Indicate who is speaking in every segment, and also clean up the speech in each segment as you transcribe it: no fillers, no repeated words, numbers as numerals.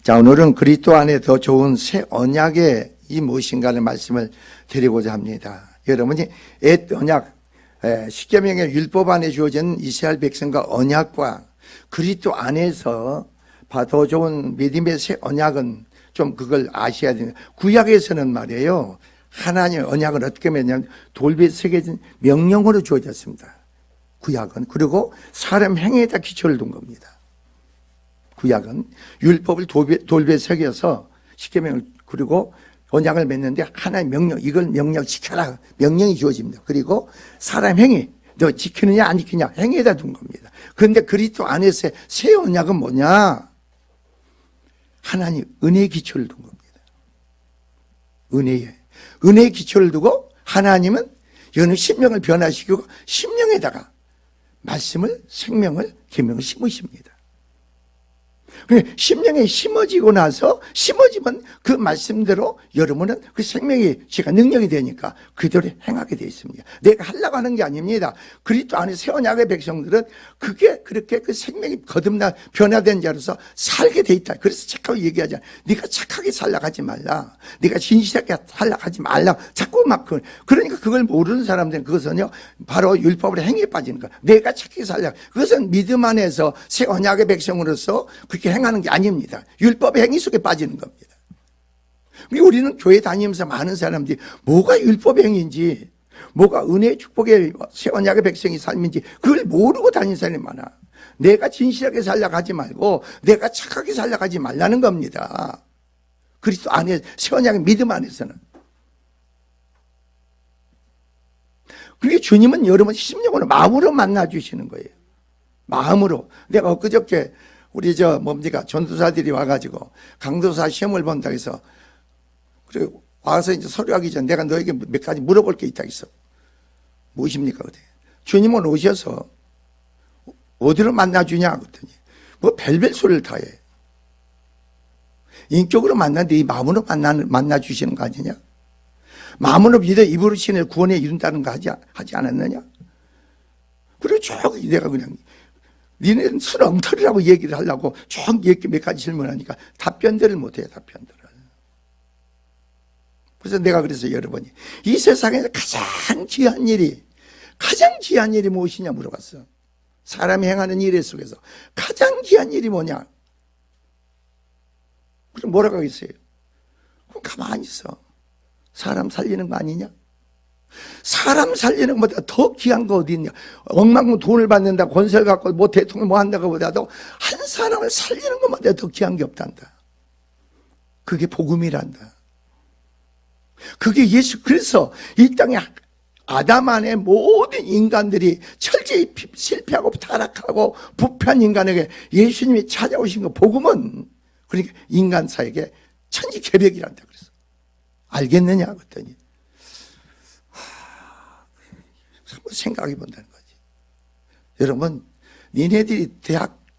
Speaker 1: 자, 오늘은 그리스도 안에 더 좋은 새 언약의 이 무엇인가를 말씀을 드리고자 합니다. 여러분이 옛 언약, 십계명의 율법 안에 주어진 이스라엘 백성과 언약과 그리스도 안에서 더 좋은 믿음의 새 언약은 좀 그걸 아셔야 됩니다. 구약에서는 말이에요, 하나님의 언약을 어떻게 맺냐면 돌배 새겨진 명령으로 주어졌습니다. 구약은. 그리고 사람 행위에다 기초를 둔 겁니다. 구약은 율법을 돌배 새겨서 십계명을 그리고 언약을 맺는데 하나의 명령, 이걸 명령 지켜라, 명령이 주어집니다. 그리고 사람 행위, 너 지키느냐 안 지키냐 행위에다 둔 겁니다. 그런데 그리스도 안에서의 새 언약은 뭐냐? 하나님 은혜의 기초를 둔 겁니다. 은혜의 기초를 두고 하나님은 여느 심령을 변화시키고 심령에다가 말씀을, 생명을, 계명을 심으십니다. 심령에 심어지고 나서 심어지면 그 말씀대로 여러분은 그 생명이 제가 능력이 되니까 그대로 행하게 되어 있습니다. 내가 하려고 하는 게 아닙니다. 그리스도 안에 새 언약의 백성들은 그게 그렇게 그 생명이 거듭나 변화된 자로서 살게 돼 있다. 그래서 착하게 얘기하잖아. 네가 착하게 살려고 하지 말라. 네가 진실하게 살려고 하지 말라. 자꾸 막 그러니까 그걸 모르는 사람들은 그것은요 바로 율법으로 행위에 빠지는 거야. 내가 착하게 살려고. 그것은 믿음 안에서 새 언약의 백성으로서 그렇게 행하는 게 아닙니다. 율법의 행위 속에 빠지는 겁니다. 우리는 교회 다니면서 많은 사람들이 뭐가 율법의 행위인지, 뭐가 은혜의 축복의 새 언약의 백성의 삶인지 그걸 모르고 다니는 사람이 많아. 내가 진실하게 살려고 하지 말고 내가 착하게 살려고 하지 말라는 겁니다. 그리스도 안에 새 언약의 믿음 안에서는. 그게 주님은 여러분 심령으로 마음으로 만나주시는 거예요. 마음으로. 내가 엊그저께 우리 전도사들이 와가지고 강도사 시험을 본다고 해서 그리고 와서 이제 서류하기 전에 내가 너에게 몇 가지 물어볼 게 있다 했어. 무엇입니까? 그래. 주님은 오셔서 어디로 만나주냐? 그랬더니 뭐 별별 소리를 다 해. 인격으로 만났는데 이 마음으로 만나주시는 거 아니냐? 마음으로 믿어 입으로 신을 구원에 이룬다는 거 하지 않았느냐? 그리고 저기 내가 그냥 니네는 술 엉터리라고 얘기를 하려고 쭉 이렇게 몇 가지 질문하니까 답변들을 못해요. 답변들을. 그래서 내가 그래서 여러분이 이 세상에서 가장 귀한 일이 무엇이냐 물어봤어. 사람이 행하는 일 속에서 가장 귀한 일이 뭐냐? 그럼 뭐라고 하겠어요? 그럼 가만히 있어. 사람 살리는 거 아니냐? 사람 살리는 것보다 더 귀한 거 어디 있냐? 억만큼 돈을 받는다, 권세를 갖고 뭐 대통령 뭐 한다고 보다도 한 사람을 살리는 것보다 더 귀한 게 없단다. 그게 복음이란다. 그게 예수. 그래서 이 땅에 아담 안에 모든 인간들이 철저히 실패하고 타락하고 부패한 인간에게 예수님이 찾아오신 거 복음은 그러니까 인간사에게 천지개벽이란다. 그래서 알겠느냐 그랬더니 한번 생각해 본다는 거지. 여러분, 니네들이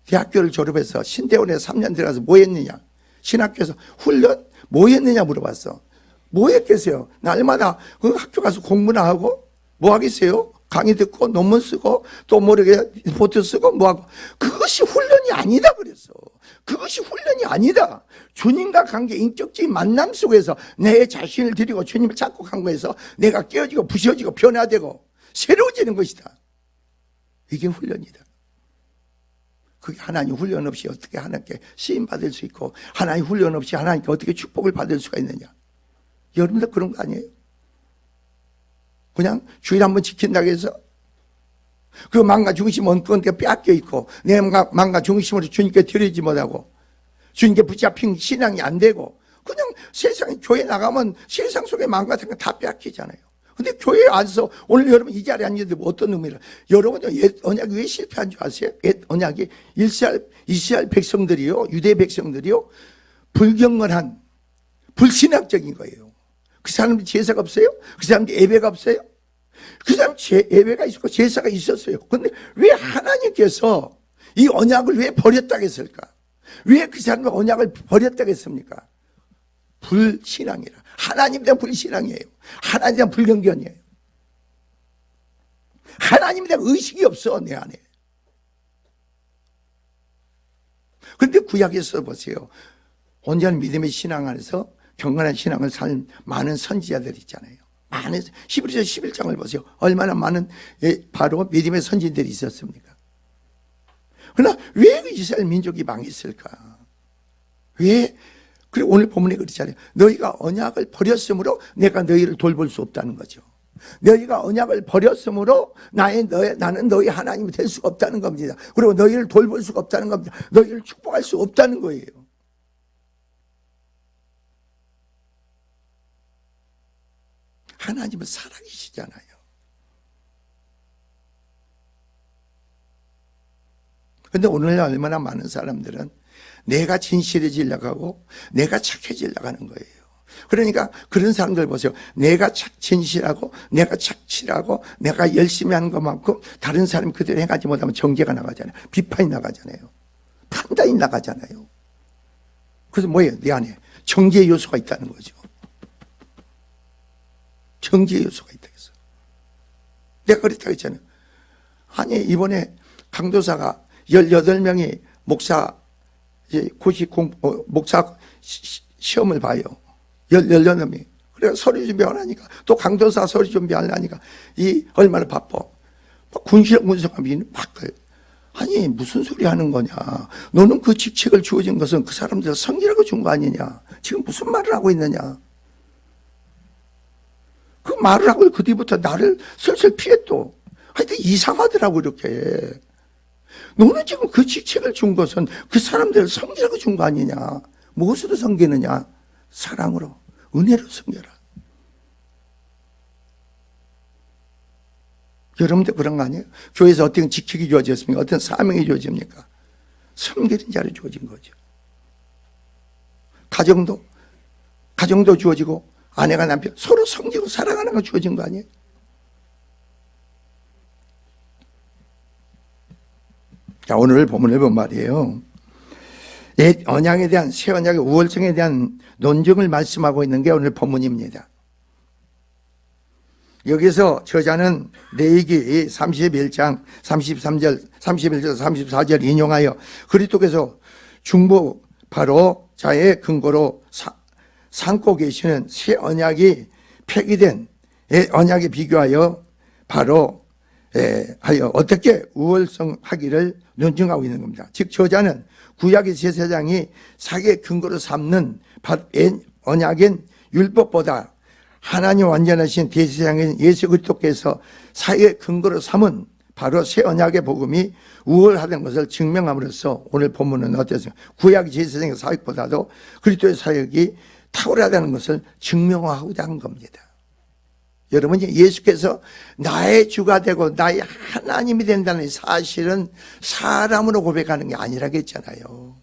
Speaker 1: 대학교를 졸업해서 신대원에 3년 들어가서 뭐 했느냐? 신학교에서 훈련 뭐 했느냐 물어봤어. 뭐 했겠어요? 날마다 그 학교 가서 공부나 하고 뭐 하겠어요? 강의 듣고 논문 쓰고 또 모르게 리포트 쓰고 뭐 하고. 그것이 훈련이 아니다 그랬어. 그것이 훈련이 아니다. 주님과 관계 인격적인 만남 속에서 내 자신을 드리고 주님을 찾고 간 거에서 내가 깨어지고 부셔지고 변화되고 새로워지는 것이다. 이게 훈련이다. 그게 하나님 훈련 없이 어떻게 하나님께 쓰임받을 수 있고 하나님 훈련 없이 하나님께 어떻게 축복을 받을 수가 있느냐. 여러분들 그런 거 아니에요? 그냥 주일 한번 지킨다고 해서 그 망가 중심 엉뚱한데 빼앗겨 있고 내 망가 중심으로 주님께 드리지 못하고 주님께 붙잡힌 신앙이 안 되고 그냥 세상에 교회 나가면 세상 속에 망가 같은 거 다 빼앗기잖아요. 근데 교회에 와서 오늘 여러분 이 자리에 앉는데 어떤 의미를 여러분 옛 언약이 왜 실패한 줄 아세요? 옛 언약이 이스라엘 백성들이요, 유대 백성들이요, 불경건한 불신학적인 거예요. 그 사람들 제사가 없어요? 그 사람들 예배가 없어요? 그 사람 예배가 있었고 제사가 있었어요. 근데 왜 하나님께서 이 언약을 왜 버렸다고 했을까? 왜 그 사람들 언약을 버렸다고 했습니까? 불신앙이라. 하나님에 대한 불신앙이에요. 하나님에 대한 불경견이에요. 하나님에 대한 의식이 없어 내 안에. 그런데 구약에서 보세요. 온전한 믿음의 신앙 안에서 경건한 신앙을 산 많은 선지자들이 있잖아요. 많은 히브리서 11장을 보세요. 얼마나 많은 바로 믿음의 선지들이 있었습니까? 그러나 왜 이스라엘 민족이 망했을까? 왜? 그리고 오늘 본문에 그렇잖아요. 너희가 언약을 버렸으므로 내가 너희를 돌볼 수 없다는 거죠. 너희가 언약을 버렸으므로 나는 너희 하나님이 될 수가 없다는 겁니다. 그리고 너희를 돌볼 수가 없다는 겁니다. 너희를 축복할 수 없다는 거예요. 하나님은 살아계시잖아요. 그런데 오늘날 얼마나 많은 사람들은 내가 진실해지려고 하고 내가 착해지려고 하는 거예요. 그러니까 그런 사람들 보세요. 내가 진실하고 내가 착실하고 내가 열심히 하는 것만큼 다른 사람이 그대로 행하지 못하면 정죄가 나가잖아요. 비판이 나가잖아요. 판단이 나가잖아요. 그래서 뭐예요? 내 안에 정죄 요소가 있다는 거죠. 정죄 요소가 있다 해서 내가 그랬다고 했잖아요. 아니 이번에 강도사가 18명이 목사 목사 시험을 봐요. 18명이. 그래서 서류 준비하려니까 또 강도사 서류 준비하려니까 얼마나 바빠. 군수하면 막 아니 무슨 소리 하는 거냐. 너는 그 직책을 주어진 것은 그 사람들 성기라고 준 거 아니냐. 지금 무슨 말을 하고 있느냐. 그 말을 하고 그 뒤부터 나를 슬슬 피해 또. 하여튼 이상하더라고 이렇게. 너는 지금 그 직책을 준 것은 그 사람들을 섬기라고 준 거 아니냐. 무엇으로 섬기느냐. 사랑으로 은혜로 섬겨라. 여러분들 그런 거 아니에요? 교회에서 어떤 직책이 주어졌습니까? 어떤 사명이 주어집니까? 섬기는 자를 주어진 거죠. 가정도 주어지고 아내가 남편 서로 섬기고 사랑하는 거 주어진 거 아니에요? 자, 오늘 본문을 본 말이에요. 옛 언약에 대한 새 언약의 우월성에 대한 논증을 말씀하고 있는 게 오늘 본문입니다. 여기서 저자는 레위기 31장 33절, 31절, 34절 인용하여 그리스도께서 중보 바로 자의 근거로 삼고 계시는 새 언약이 폐기된 옛 언약에 비교하여 바로 하여 어떻게 우월성하기를 논증하고 있는 겁니다. 즉 저자는 구약의 제사장이 사기의 근거로 삼는 옛 언약인 율법보다 하나님 완전하신 대제사장인 예수 그리스도께서 사기의 근거로 삼은 바로 새 언약의 복음이 우월하다는 것을 증명함으로써 오늘 본문은 어땠습니까? 구약의 제사장의 사역보다도 그리스도의 사역이 탁월하다는 것을 증명하고자 한 겁니다. 여러분, 예수께서 나의 주가 되고 나의 하나님이 된다는 사실은 사람으로 고백하는 게 아니라겠잖아요.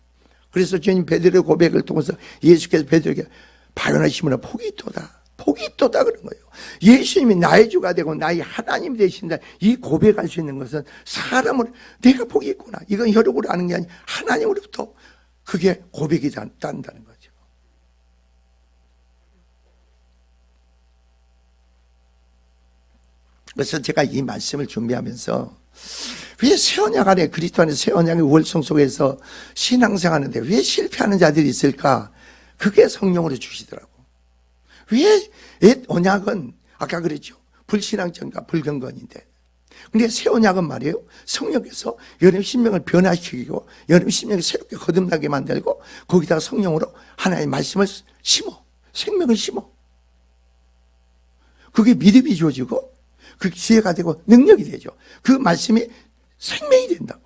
Speaker 1: 그래서 주님 베드로의 고백을 통해서 예수께서 베드로에게 바요나시므로 복이 있도다 그런 거예요. 예수님이 나의 주가 되고 나의 하나님이 되신다. 이 고백할 수 있는 것은 사람으로 내가 복이 있구나. 이건 혈육으로 아는 게 아니라 하나님으로부터 그게 고백이 된다는 거죠. 그래서 제가 이 말씀을 준비하면서 왜 새 언약 안에 그리스도 안에 새 언약의 우월성 속에서 신앙생활하는데 왜 실패하는 자들이 있을까? 그게 성령으로 주시더라고. 왜 옛 언약은 아까 그랬죠. 불신앙전과 불경건인데. 근데 새 언약은 말이에요. 성령께서 여러분 심령을 변화시키고 여러분 심령을 새롭게 거듭나게 만들고 거기다가 성령으로 하나님의 말씀을 심어. 생명을 심어. 그게 믿음이 주어지고 그 지혜가 되고 능력이 되죠. 그 말씀이 생명이 된다고.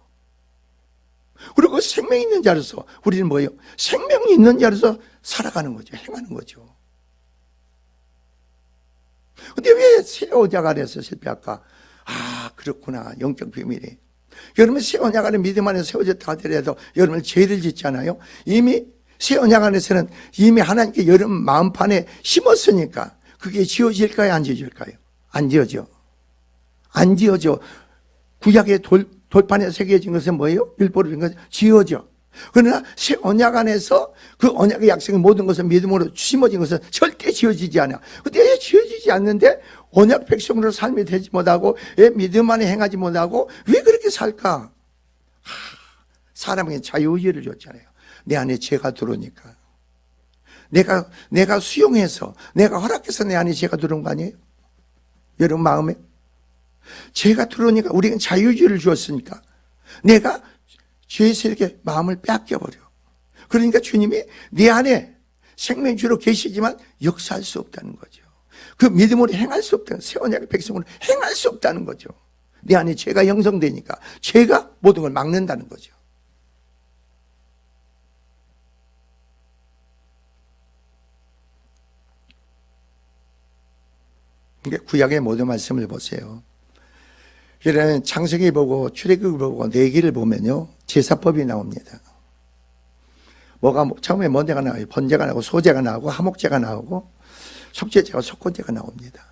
Speaker 1: 그리고 그 생명이 있는 자로서 우리는 뭐예요? 생명이 있는 자로서 살아가는 거죠. 행하는 거죠. 근데 왜 새 언약 안에서 실패할까? 아, 그렇구나. 영적 비밀이. 여러분 새 언약 안에 믿음 안에 세워졌다 하더라도 여러분 죄를 짓잖아요. 이미 새 언약 안에서는 이미 하나님께 여러분 마음판에 심었으니까 그게 지어질까요? 안 지어질까요? 안 지어져. 안 지어져. 구약의 돌판에 새겨진 것은 뭐예요? 율법을 준 것은 지어져. 그러나 새 언약 안에서 그 언약의 약속의 모든 것은 믿음으로 심어진 것은 절대 지어지지 않아. 근데 왜 지어지지 않는데 언약 백성으로 삶이 되지 못하고 왜 믿음 안에 행하지 못하고 왜 그렇게 살까? 사람에게 자유의지를 줬잖아요. 내 안에 죄가 들어오니까. 내가 수용해서, 내가 허락해서 내 안에 죄가 들어온 거 아니에요? 여러분 마음에? 죄가 들어오니까 우리는 자유의지를 주었으니까 내가 죄에서 이렇게 마음을 뺏겨버려. 그러니까 주님이 내 안에 생명주로 계시지만 역사할 수 없다는 거죠. 그 믿음으로 행할 수 없다는, 새 언약의 백성으로 행할 수 없다는 거죠. 내 안에 죄가 형성되니까 죄가 모든 걸 막는다는 거죠. 구약의 모든 말씀을 보세요. 그러면 창세기 보고 출애굽을 보고 내기를 보면요, 제사법이 나옵니다. 뭐가 처음에 먼저가 나와요. 번제가 나오고 소제가 나오고 화목제가 나오고 속죄제와 속건제가 나옵니다.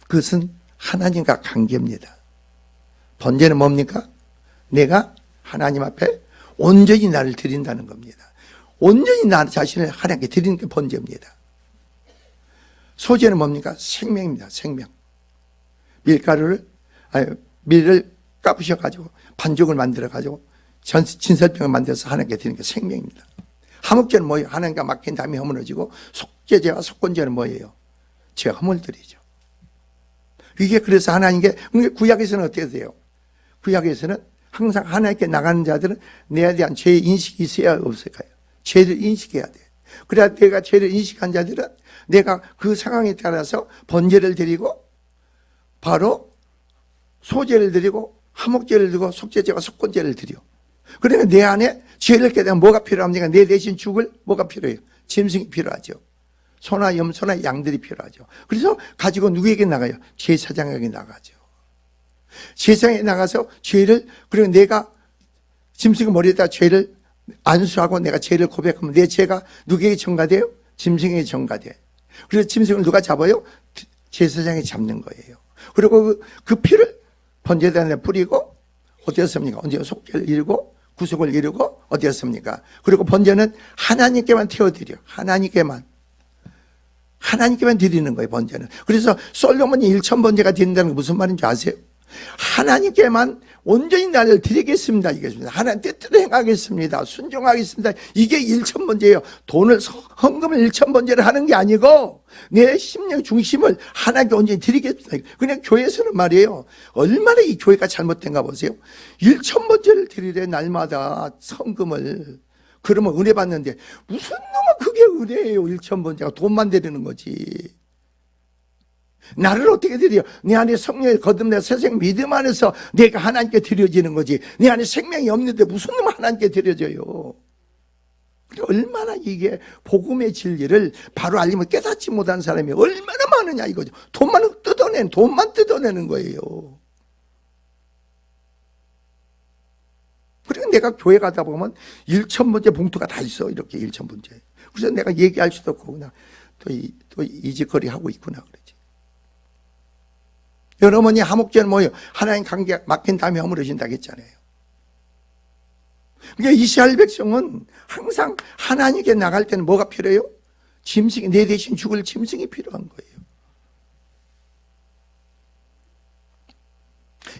Speaker 1: 그것은 하나님과 관계입니다. 번제는 뭡니까? 내가 하나님 앞에 온전히 나를 드린다는 겁니다. 온전히 나 자신을 하나님께 드리는 게 번제입니다. 소제는 뭡니까? 생명입니다. 생명. 밀을 까부셔가지고 반죽을 만들어가지고 진설병을 만들어서 하나님께 드리는 게 생명입니다. 화목제는 뭐예요? 하나님과 맡긴 다음에 허물어지고, 속죄제와 속건제는 뭐예요? 죄 허물들이죠. 이게 그래서 하나님께, 구약에서는 어떻게 돼요? 구약에서는 항상 하나님께 나가는 자들은 내에 대한 죄의 인식이 있어야 없을까요? 죄를 인식해야 돼. 그래야 내가 죄를 인식한 자들은 내가 그 상황에 따라서 번제를 드리고 바로 소제를 드리고 화목제를 드리고 속죄제와 속건제를 드려. 그러면 내 안에 죄를 깨달으면 뭐가 필요합니까? 내 대신 죽을 뭐가 필요해요? 짐승이 필요하죠. 소나 염소나 양들이 필요하죠. 그래서 가지고 누구에게 나가요? 제사장에게 나가죠. 제사장에 나가서 죄를, 그리고 내가 짐승의 머리에다 죄를 안수하고 내가 죄를 고백하면 내 죄가 누구에게 전가돼요? 짐승에게 전가돼. 그래서 짐승을 누가 잡아요? 제사장이 잡는 거예요. 그리고 그 피를 번제단에 뿌리고 어디였습니까? 언제 속죄를 이루고 구속을 이루고 어디였습니까? 그리고 번제는 하나님께만 태워드려. 하나님께만 드리는 거예요, 번제는. 그래서 솔로몬이 1000번제가 드린다는 게 무슨 말인지 아세요? 하나님께만 온전히 나를 드리겠습니다. 이겠습니다. 하나님 뜻대로 행하겠습니다. 순종하겠습니다. 이게 1000번제예요. 헌금을 1000번제를 하는 게 아니고 내 심령 중심을 하나님께 온전히 드리겠습니다. 그냥 교회에서는 말이에요. 얼마나 이 교회가 잘못된가 보세요. 1000번제를 드리래, 날마다 헌금을. 그러면 은혜 받는데 무슨 놈은 그게 은혜예요. 1000번제가 돈만 드리는 거지. 나를 어떻게 드려? 내 안에 성령의 거듭내 새생 믿음 안에서 내가 하나님께 드려지는 거지. 내 안에 생명이 없는데 무슨 놈 하나님께 드려져요? 얼마나 이게 복음의 진리를 바로 알리면 깨닫지 못한 사람이 얼마나 많으냐 이거죠. 돈만 뜯어내는 거예요. 그리고 내가 교회 가다 보면 1000번째 봉투가 다 있어. 이렇게 1000번째. 그래서 내가 얘기할 수도 없고 그냥 또 이짓거리 하고 있구나 그러지. 여러분이 화목제는 뭐예요? 하나님 관계 맡긴 다음에 허물어진다고 했잖아요. 그러니까 이스라엘 백성은 항상 하나님께 나갈 때는 뭐가 필요해요? 짐승이, 내 대신 죽을 짐승이 필요한 거예요.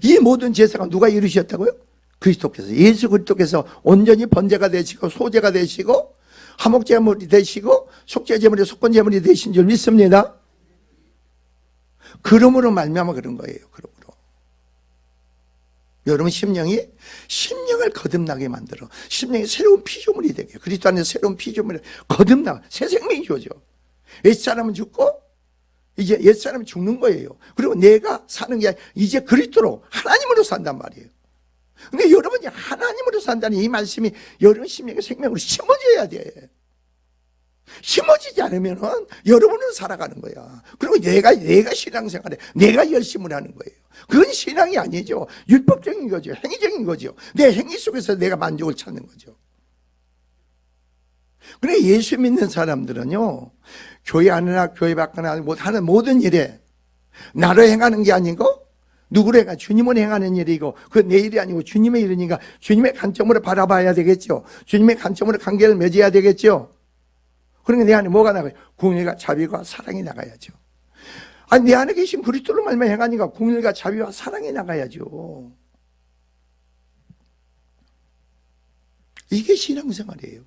Speaker 1: 이 모든 제사가 누가 이루셨다고요? 그리스도께서, 예수 그리스도께서 온전히 번제가 되시고 소제가 되시고 화목제물이 되시고 속죄제물이 속건제물이 되신 줄 믿습니다. 그러므로 말미암아 그런 거예요. 그러므로 여러분 심령을 거듭나게 만들어 심령이 새로운 피조물이 되게, 그리스도 안에 새로운 피조물이 거듭나 새 생명이 주어져. 옛사람은 죽고 이제 옛사람이 죽는 거예요. 그리고 내가 사는 게 이제 그리스도로 하나님으로 산단 말이에요. 근데 여러분이 하나님으로 산다는 이 말씀이 여러분 심령의 생명으로 심어져야 돼. 심어지지 않으면 여러분은 살아가는 거야. 그리고 내가 신앙생활에 내가 열심을 하는 거예요. 그건 신앙이 아니죠. 율법적인 거죠. 행위적인 거죠. 내 행위 속에서 내가 만족을 찾는 거죠. 그래, 예수 믿는 사람들은요, 교회 안이나 교회 밖이나 하는 모든 일에 나로 행하는 게 아니고 누구로 행하? 주님을 행하는 일이고, 그 내 일이 아니고 주님의 일이니까 주님의 관점으로 바라봐야 되겠죠. 주님의 관점으로 관계를 맺어야 되겠죠. 그러니까 내 안에 뭐가 나가요? 공의가 자비가 사랑이 나가야죠. 아니, 내 안에 계신 그리스도로 말미암아 행하니까 공의가 자비와 사랑이 나가야죠. 이게 신앙생활이에요.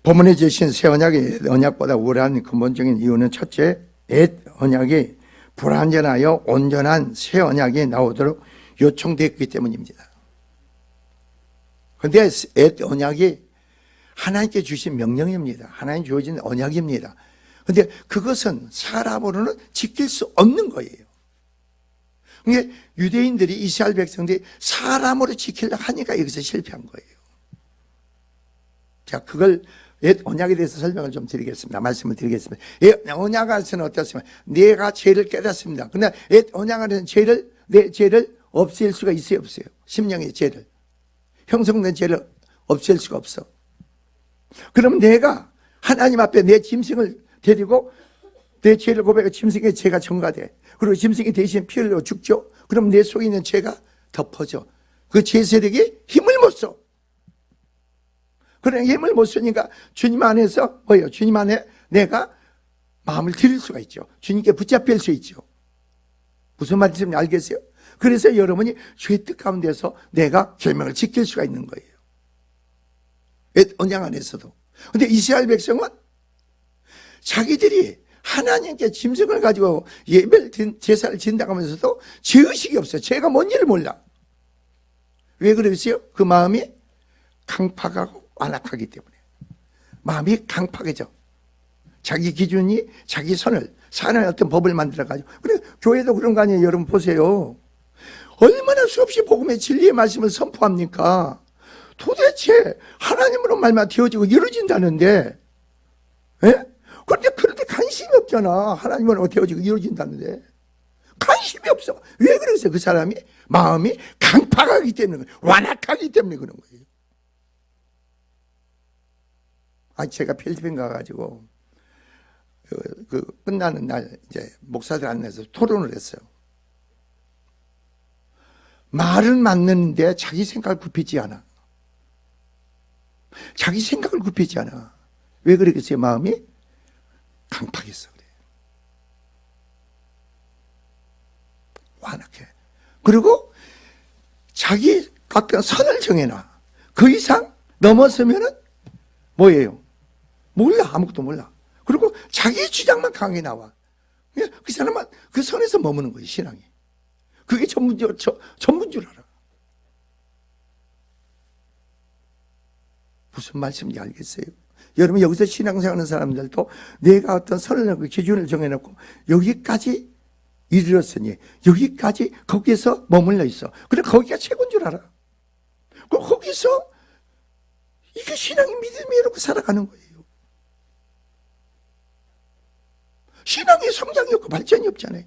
Speaker 1: 본문에 주신 새 언약이 언약보다 우월한 근본적인 이유는 첫째, 옛 언약이 불완전하여 온전한 새 언약이 나오도록 요청됐기 때문입니다. 그런데 옛 언약이 하나님께 주신 명령입니다. 하나님 주어진 언약입니다. 그런데 그것은 사람으로는 지킬 수 없는 거예요. 그러니까 유대인들이, 이스라엘 백성들이 사람으로 지키려고 하니까 여기서 실패한 거예요. 자, 그걸 옛 언약에 대해서 설명을 좀 드리겠습니다. 말씀을 드리겠습니다. 옛 언약 안에서는 어떻습니까? 내가 죄를 깨닫습니다. 그러나 옛 언약 안에서는 내 죄를 없앨 수가 있어요, 없어요? 심령의 죄를. 형성된 죄를 없앨 수가 없어. 그럼 내가 하나님 앞에 내 짐승을 데리고 내 죄를 고백해 짐승의 죄가 전가돼. 그리고 짐승이 대신 피 흘려 죽죠. 그럼 내 속에 있는 죄가 덮어져. 그 죄 세력이 힘을 못 써. 그러나 힘을 못 쓰니까 주님 안에서 뭐예요? 주님 안에 내가 마음을 드릴 수가 있죠. 주님께 붙잡힐 수 있죠. 무슨 말인지 알겠어요? 그래서 여러분이 죄의 뜻 가운데서 내가 계명을 지킬 수가 있는 거예요. 언약 안에서도. 근데 이스라엘 백성은 자기들이 하나님께 짐승을 가지고 예배를 제사를 지낸다고 하면서도 죄의식이 없어요. 죄가 뭔지를 몰라. 왜 그러겠어요? 그 마음이 강팍하고 완악하기 때문에. 마음이 강팍해져. 자기 기준이 자기 선을 사는 어떤 법을 만들어가지고. 그래, 교회도 그런 거 아니에요. 여러분 보세요. 얼마나 수없이 복음의 진리의 말씀을 선포합니까? 도대체 하나님으로 말만 되어지고 이루어진다는데, 예? 그런데 관심이 없잖아. 하나님으로 되어지고 이루어진다는데. 관심이 없어. 왜 그러겠어요? 그 사람이 마음이 강팍하기 때문에, 완악하기 때문에 그런 거예요. 제가 필리핀 가가지고, 끝나는 날, 이제, 목사들 안내서 토론을 했어요. 말은 맞는데 자기 생각을 굽히지 않아. 자기 생각을 굽히지 않아. 왜 그러겠어요? 마음이 강팍했어. 그래. 완악해. 그리고 자기 어떤 선을 정해놔. 그 이상 넘어서면은 뭐예요? 몰라. 아무것도 몰라. 그리고 자기 주장만 강하게 나와. 그 사람은 그 선에서 머무는 거예요. 신앙이. 그게 전부인 줄 알아. 무슨 말씀인지 알겠어요? 여러분 여기서 신앙생활하는 사람들도 내가 어떤 선을 놓고 기준을 정해놓고 여기까지 이르렀으니 여기까지 거기에서 머물러 있어. 그래 거기가 최고인 줄 알아. 거기서 이게 신앙이 믿음이라고 살아가는 거예요. 신앙의 성장이 없고 발전이 없잖아요.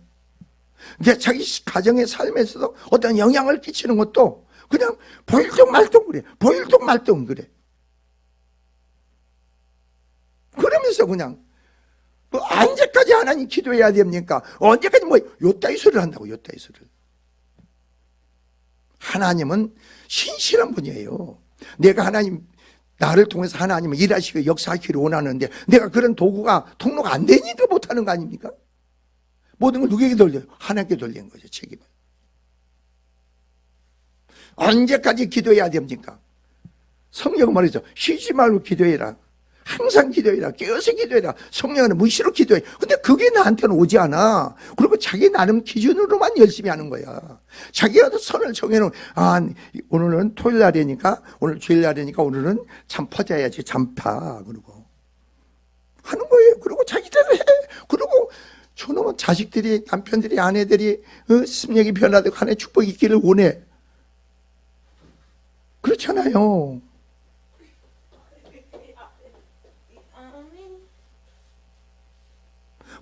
Speaker 1: 근데 자기 가정의 삶에서도 어떤 영향을 끼치는 것도 그냥 보일동 말동 그래. 보일동 말동 그래. 그러면서 그냥 언제까지 하나님 기도해야 됩니까? 언제까지 요따위 소리를 한다고 요따위 소리를. 하나님은 신실한 분이에요. 내가 나를 통해서 하나님은 일하시고 역사하기를 원하는데 내가 그런 통로가 안 되니까 못하는 거 아닙니까? 모든 걸 누구에게 돌려요? 하나님께 돌리는 거죠, 책임을. 언제까지 기도해야 됩니까? 성경은 말이죠. 쉬지 말고 기도해라. 항상 기도해라. 깨어서 기도해라. 성령은 무시로 기도해. 근데 그게 나한테는 오지 않아. 그리고 자기 나름 기준으로만 열심히 하는 거야. 자기가 선을 정해놓은, 오늘은 토요일 날이니까, 오늘 주일 날이니까 오늘은 잠 퍼져야지. 잠파. 그러고. 하는 거예요. 그리고 자기대로 해. 그리고 저놈은 자식들이, 남편들이, 아내들이, 심령이 변화되고 하나의 축복이 있기를 원해. 그렇잖아요.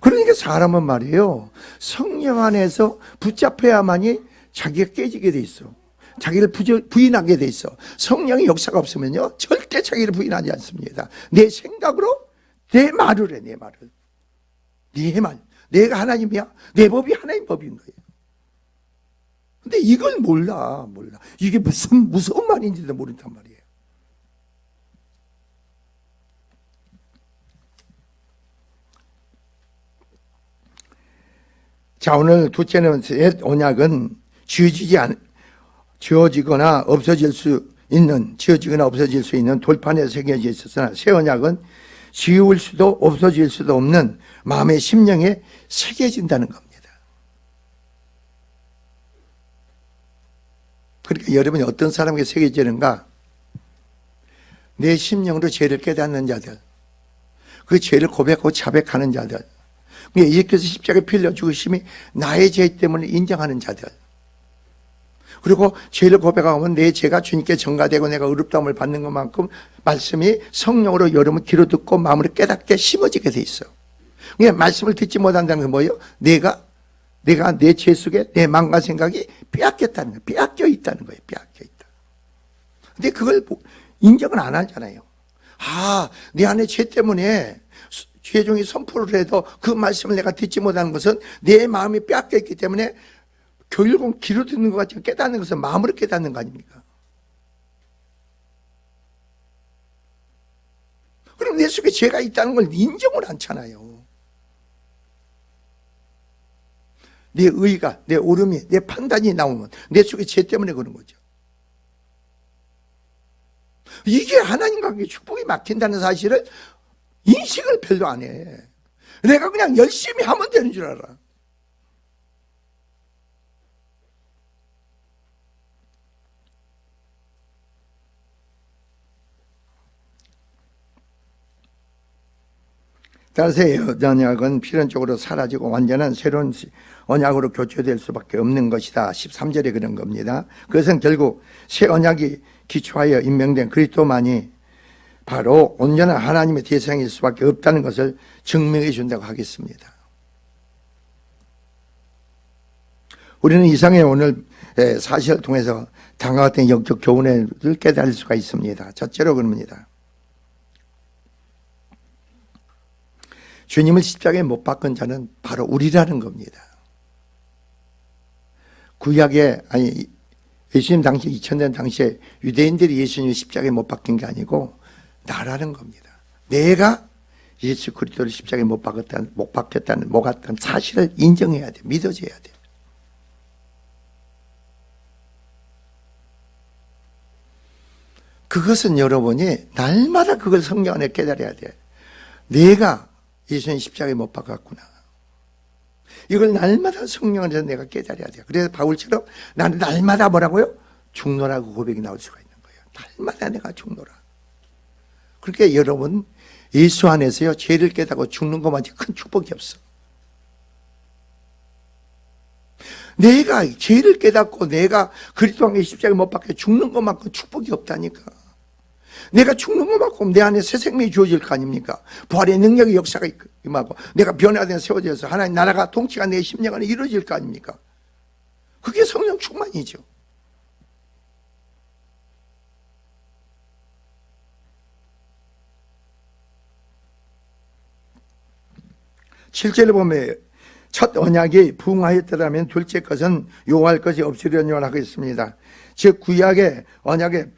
Speaker 1: 그러니까 사람은 말이에요. 성령 안에서 붙잡혀야만이 자기가 깨지게 돼 있어. 자기를 부인하게 돼 있어. 성령의 역사가 없으면요. 절대 자기를 부인하지 않습니다. 내 생각으로 내 말을 해. 내 말을. 네 말. 내가 하나님이야. 내 법이 하나님 법인 거예요. 근데 이걸 몰라. 이게 무슨 무서운 말인지도 모른단 말이에요. 자, 오늘 둘째는 옛 언약은 지워지거나 없어질 수 있는, 지어지거나 없어질 수 있는 돌판에 새겨져 있었으나 새 언약은 지울 수도 없어질 수도 없는 마음의 심령에 새겨진다는 겁니다. 그러니까 여러분이 어떤 사람에게 새겨지는가? 내 심령으로 죄를 깨닫는 자들, 그 죄를 고백하고 자백하는 자들, 예수께서 십자가에 피 흘려 죽으심이 나의 죄 때문에 인정하는 자들, 그리고 죄를 고백하면 내 죄가 주님께 전가되고 내가 의롭다함을 받는 것만큼 말씀이 성령으로 여러분 귀로 듣고 마음으로 깨닫게 심어지게 돼 있어. 그러니까 말씀을 듣지 못한다는 게 뭐예요? 내가 내 죄 속에 내 마음과 생각이 빼앗겼다는 거예요. 빼앗겨 있다는 거예요. 빼앗겨 있다. 근데 그걸 인정을 안 하잖아요. 내 안에 죄 때문에 죄종이 선포를 해도 그 말씀을 내가 듣지 못하는 것은 내 마음이 빼앗겨 있기 때문에 결국은 귀로 듣는 것 같지만 깨닫는 것은 마음으로 깨닫는 거 아닙니까? 그럼 내 속에 죄가 있다는 걸 인정을 않잖아요. 내 의가, 내 옳음이, 내 판단이 나오면 내 속에 죄 때문에 그런 거죠. 이게 하나님과 관계 축복이 막힌다는 사실을 인식을 별로 안 해. 내가 그냥 열심히 하면 되는 줄 알아. 따라서 언약은 필연적으로 사라지고 완전한 새로운 언약으로 교체될 수밖에 없는 것이다. 13절에 그런 겁니다. 그것은 결국 새 언약이 기초하여 임명된 그리스도만이 바로 온전한 하나님의 대상일 수밖에 없다는 것을 증명해 준다고 하겠습니다. 우리는 이상의 오늘 사실을 통해서 다음과 같은 영적 교훈을 깨달을 수가 있습니다. 첫째로 그럽니다. 주님을 십자가에 못 박은 자는 바로 우리라는 겁니다. 구약에 예수님 당시 2000년 당시에 유대인들이 예수님을 십자가에 못 박힌 게 아니고 나라는 겁니다. 내가 예수 그리스도를 십자가에 못 박혔다는 사실을 인정해야 돼. 믿어줘야 돼. 그것은 여러분이 날마다 그걸 성경 안에 깨달아야 돼. 내가 예수님 십자가에 못 박았구나. 이걸 날마다 성령 안에서 내가 깨달아야 돼요. 그래서 바울처럼 나는 날마다 뭐라고요? 죽노라고 고백이 나올 수가 있는 거예요. 날마다 내가 죽노라. 그러니까 여러분 예수 안에서요 죄를 깨닫고 죽는 것만치 큰 축복이 없어. 내가 죄를 깨닫고 내가 그리스도 안에 십자가에 못 박혀 죽는 것만큼 축복이 없다니까. 내가 죽는 것만큼 내 안에 새 생명이 주어질 거 아닙니까? 부활의 능력의 역사가 임하고 내가 변화된 세워져서 하나님 나라가 통치가 내 심령 안에 이루어질 거 아닙니까? 그게 성령 충만이죠. 실제로 보면 첫 언약이 부응하였더라면 둘째 것은 요구할 것이 없으려니와 하고 있습니다. 즉 구약의 언약에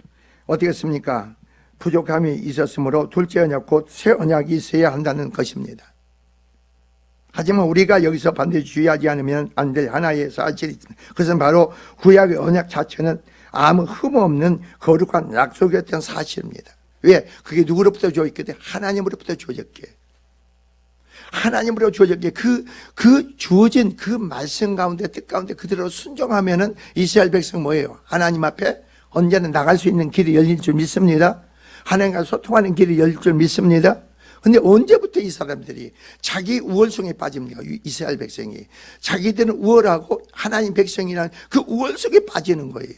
Speaker 1: 어떻게 했습니까? 부족함이 있었으므로 둘째 언약 곧 새 언약이 있어야 한다는 것입니다. 하지만 우리가 여기서 반드시 주의하지 않으면 안 될 하나의 사실이 있습니다. 그것은 바로 구약의 언약 자체는 아무 흠 없는 거룩한 약속이었던 사실입니다. 왜? 그게 누구로부터 주어졌게? 하나님으로부터 주어졌게. 하나님으로 주어졌기에 그 주어진 그 말씀 가운데 뜻 가운데 그대로 순종하면은 이스라엘 백성 뭐예요? 하나님 앞에 언제나 나갈 수 있는 길이 열릴 줄 믿습니다. 하나님과 소통하는 길이 열릴 줄 믿습니다. 근데 언제부터 이 사람들이 자기 우월성에 빠집니까? 이스라엘 백성이 자기들은 우월하고 하나님 백성이라는 그 우월 속에 빠지는 거예요.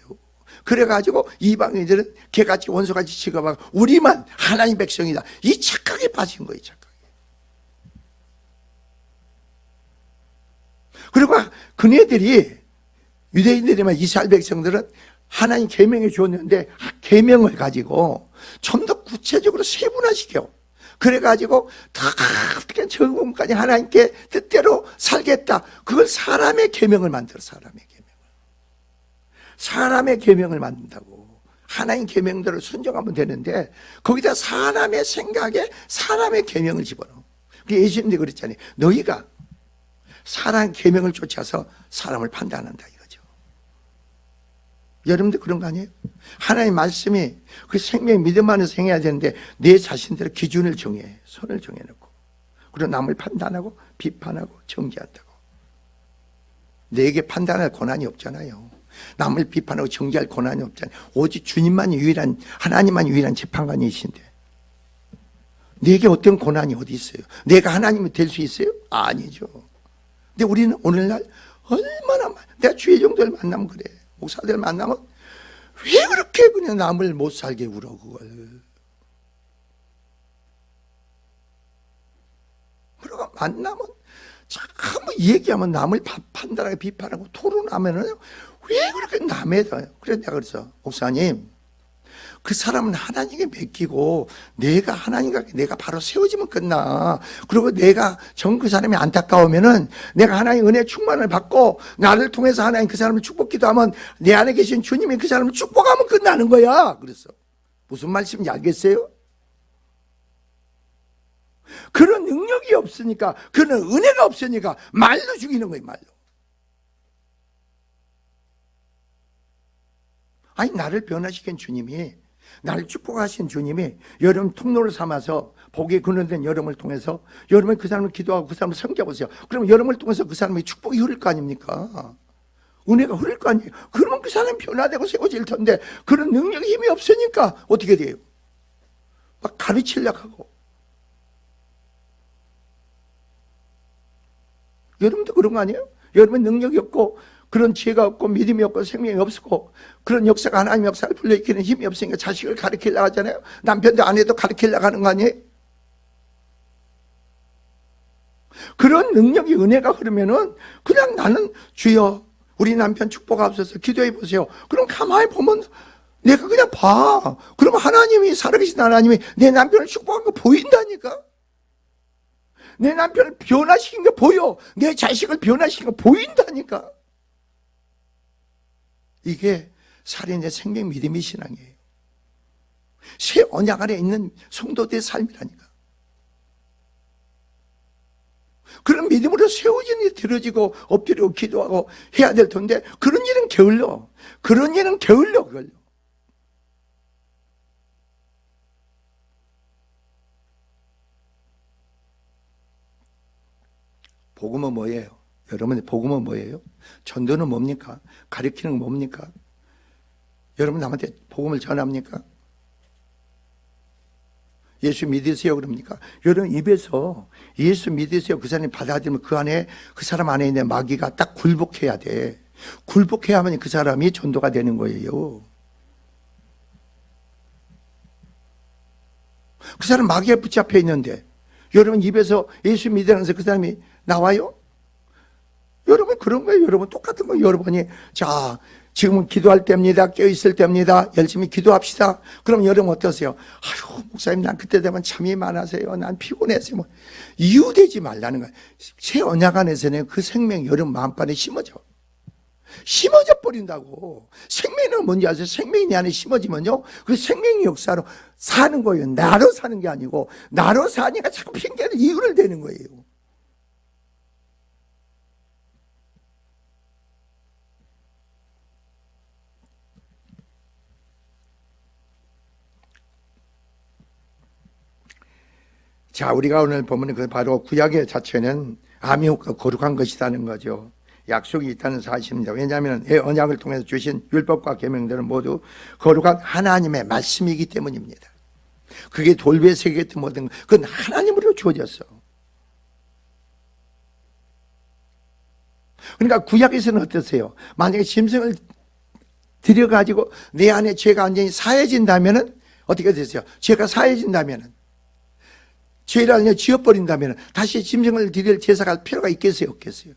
Speaker 1: 그래가지고 이방인들은 개같이 원수같이 취급하고 우리만 하나님 백성이다 이 착각에 빠진 거예요. 착각. 그리고 그네들이 유대인들이나 이스라엘 백성들은 하나님 계명을 주었는데 계명을 가지고 좀 더 구체적으로 세분화시켜. 그래가지고 다 어떻게 적응까지 하나님께 뜻대로 살겠다. 그걸 사람의 계명을 만들어. 사람의 계명을 만든다고. 하나님 계명대로 순종하면 되는데 거기다 사람의 생각에 사람의 계명을 집어넣어. 예수님도 그랬잖아요. 너희가 사람 계명을 쫓아서 사람을 판단한다 이거죠. 여러분들 그런 거 아니에요? 하나님의 말씀이 그 생명 믿음 안에서 행해야 되는데 내 자신대로 기준을 정해, 선을 정해놓고 그리고 남을 판단하고 비판하고 정죄한다고. 내게 판단할 권한이 없잖아요. 남을 비판하고 정죄할 권한이 없잖아요. 오직 주님만 유일한, 하나님만 유일한 재판관이신데 내게 어떤 권한이 어디 있어요? 내가 하나님이 될 수 있어요? 아니죠. 근데 우리는 오늘날 얼마나 내가 주의 종들 만나면 그래. 목사들 만나면 왜 그렇게 그냥 남을 못 살게 울어 그걸. 그러고 만나면 자꾸 얘기하면 남을 판단하고 비판하고 토론하면은 왜 그렇게 남에 둬요? 그래서 내가 그랬어. 목사님, 그 사람은 하나님께 맡기고 내가 하나님과 내가 바로 세워지면 끝나. 그리고 내가 그 사람이 안타까우면은 내가 하나님 은혜 충만을 받고 나를 통해서 하나님 그 사람을 축복기도 하면 내 안에 계신 주님이 그 사람을 축복하면 끝나는 거야. 그랬어. 무슨 말씀인지 알겠어요? 그런 능력이 없으니까, 그런 은혜가 없으니까 말로 죽이는 거예요, 말로. 아니, 나를 변화시킨 주님이, 나를 축복하신 주님이 여러분 통로를 삼아서 복에 근원된 여러분을 통해서 여러분이 그 사람을 기도하고 그 사람을 섬겨보세요. 그럼 여러분을 통해서 그 사람의 축복이 흐를 거 아닙니까? 은혜가 흐를 거 아니에요. 그러면 그 사람이 변화되고 세워질 텐데 그런 능력이 힘이 없으니까 어떻게 돼요? 막 가르치려고 하고. 여러분도 그런 거 아니에요? 여러분 능력이 없고 그런 지혜가 없고 믿음이 없고 생명이 없고 그런 역사가 하나님의 역사를 불러일으키는 힘이 없으니까 자식을 가르치려고 하잖아요. 남편도 아내도 가르치려고 하는 거 아니에요? 그런 능력이 은혜가 흐르면은 그냥 나는 주여 우리 남편 축복하옵소서 기도해 보세요. 그럼 가만히 보면 내가 그냥 봐. 그러면 하나님이 살아계신 하나님이 내 남편을 축복한 거 보인다니까. 내 남편을 변화시킨 거 보여. 내 자식을 변화시킨 거 보인다니까. 이게 살인의 생명 믿음의 신앙이에요. 새 언약 안에 있는 성도들의 삶이라니까. 그런 믿음으로 세워진 일이 들어지고 엎드리고 기도하고 해야 될 텐데 그런 일은 게을러. 그런 일은 게을러. 그걸요. 복음은 뭐예요? 여러분, 복음은 뭐예요? 전도는 뭡니까? 가르치는 건 뭡니까? 여러분 남한테 복음을 전합니까? 예수 믿으세요 그럽니까? 여러분 입에서 예수 믿으세요 그 사람이 받아들이면 그 안에 그 사람 안에 있는 마귀가 딱 굴복해야 돼. 굴복해야만 그 사람이 전도가 되는 거예요. 그 사람 마귀에 붙잡혀 있는데 여러분 입에서 예수 믿으면서 그 사람이 나와요? 여러분 그런 거예요. 여러분 똑같은 거예요. 여러분이 자 지금은 기도할 때입니다. 깨어있을 때입니다. 열심히 기도합시다. 그럼 여러분 어떠세요? 아유 목사님 난 그때 되면 잠이 많아서요. 난 피곤해서요. 뭐 이유되지 말라는 거예요. 새 언약 안에서는 그 생명이 여러분 마음판에 심어져 버린다고. 생명은 뭔지 아세요? 생명이 내 안에 심어지면요 그 생명의 역사로 사는 거예요. 나로 사는 게 아니고 나로 사니까 자꾸 핑계를 이유를 대는 거예요. 자, 우리가 오늘 보면 그 바로 구약의 자체는 암이웃과 거룩한 것이라는 거죠. 약속이 있다는 사실입니다. 왜냐하면 언약을 통해서 주신 율법과 계명들은 모두 거룩한 하나님의 말씀이기 때문입니다. 그게 돌배 세계 같은 모든 그건 하나님으로 주어졌어. 그러니까 구약에서는 어떠세요? 만약에 짐승을 들여가지고 내 안에 죄가 완전히 사해진다면은 어떻게 되세요? 죄가 사해진다면은 죄를 그냥 지어버린다면 다시 짐승을 드릴 제사가 할 필요가 있겠어요? 없겠어요?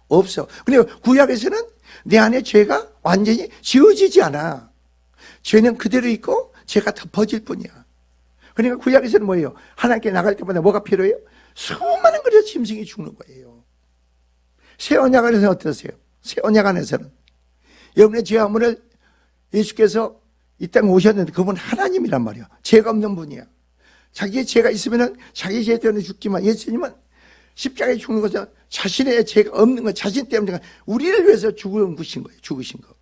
Speaker 1: 없어. 그런데 구약에서는 내 안에 죄가 완전히 지워지지 않아. 죄는 그대로 있고 죄가 덮어질 뿐이야. 그러니까 구약에서는 뭐예요? 하나님께 나갈 때마다 뭐가 필요해요? 수많은 그릇 짐승이 죽는 거예요. 새 언약 안에서는 어떠세요? 새 언약 안에서는 여러분의 죄화물을 예수께서 이 땅에 오셨는데 그분 하나님이란 말이야. 죄가 없는 분이야. 자기의 죄가 있으면은 자기 죄 때문에 죽지만 예수님은 십자가에 죽는 것은 자신의 죄가 없는 것, 자신 때문에 우리를 위해서 죽으신 거예요. 죽으신 거.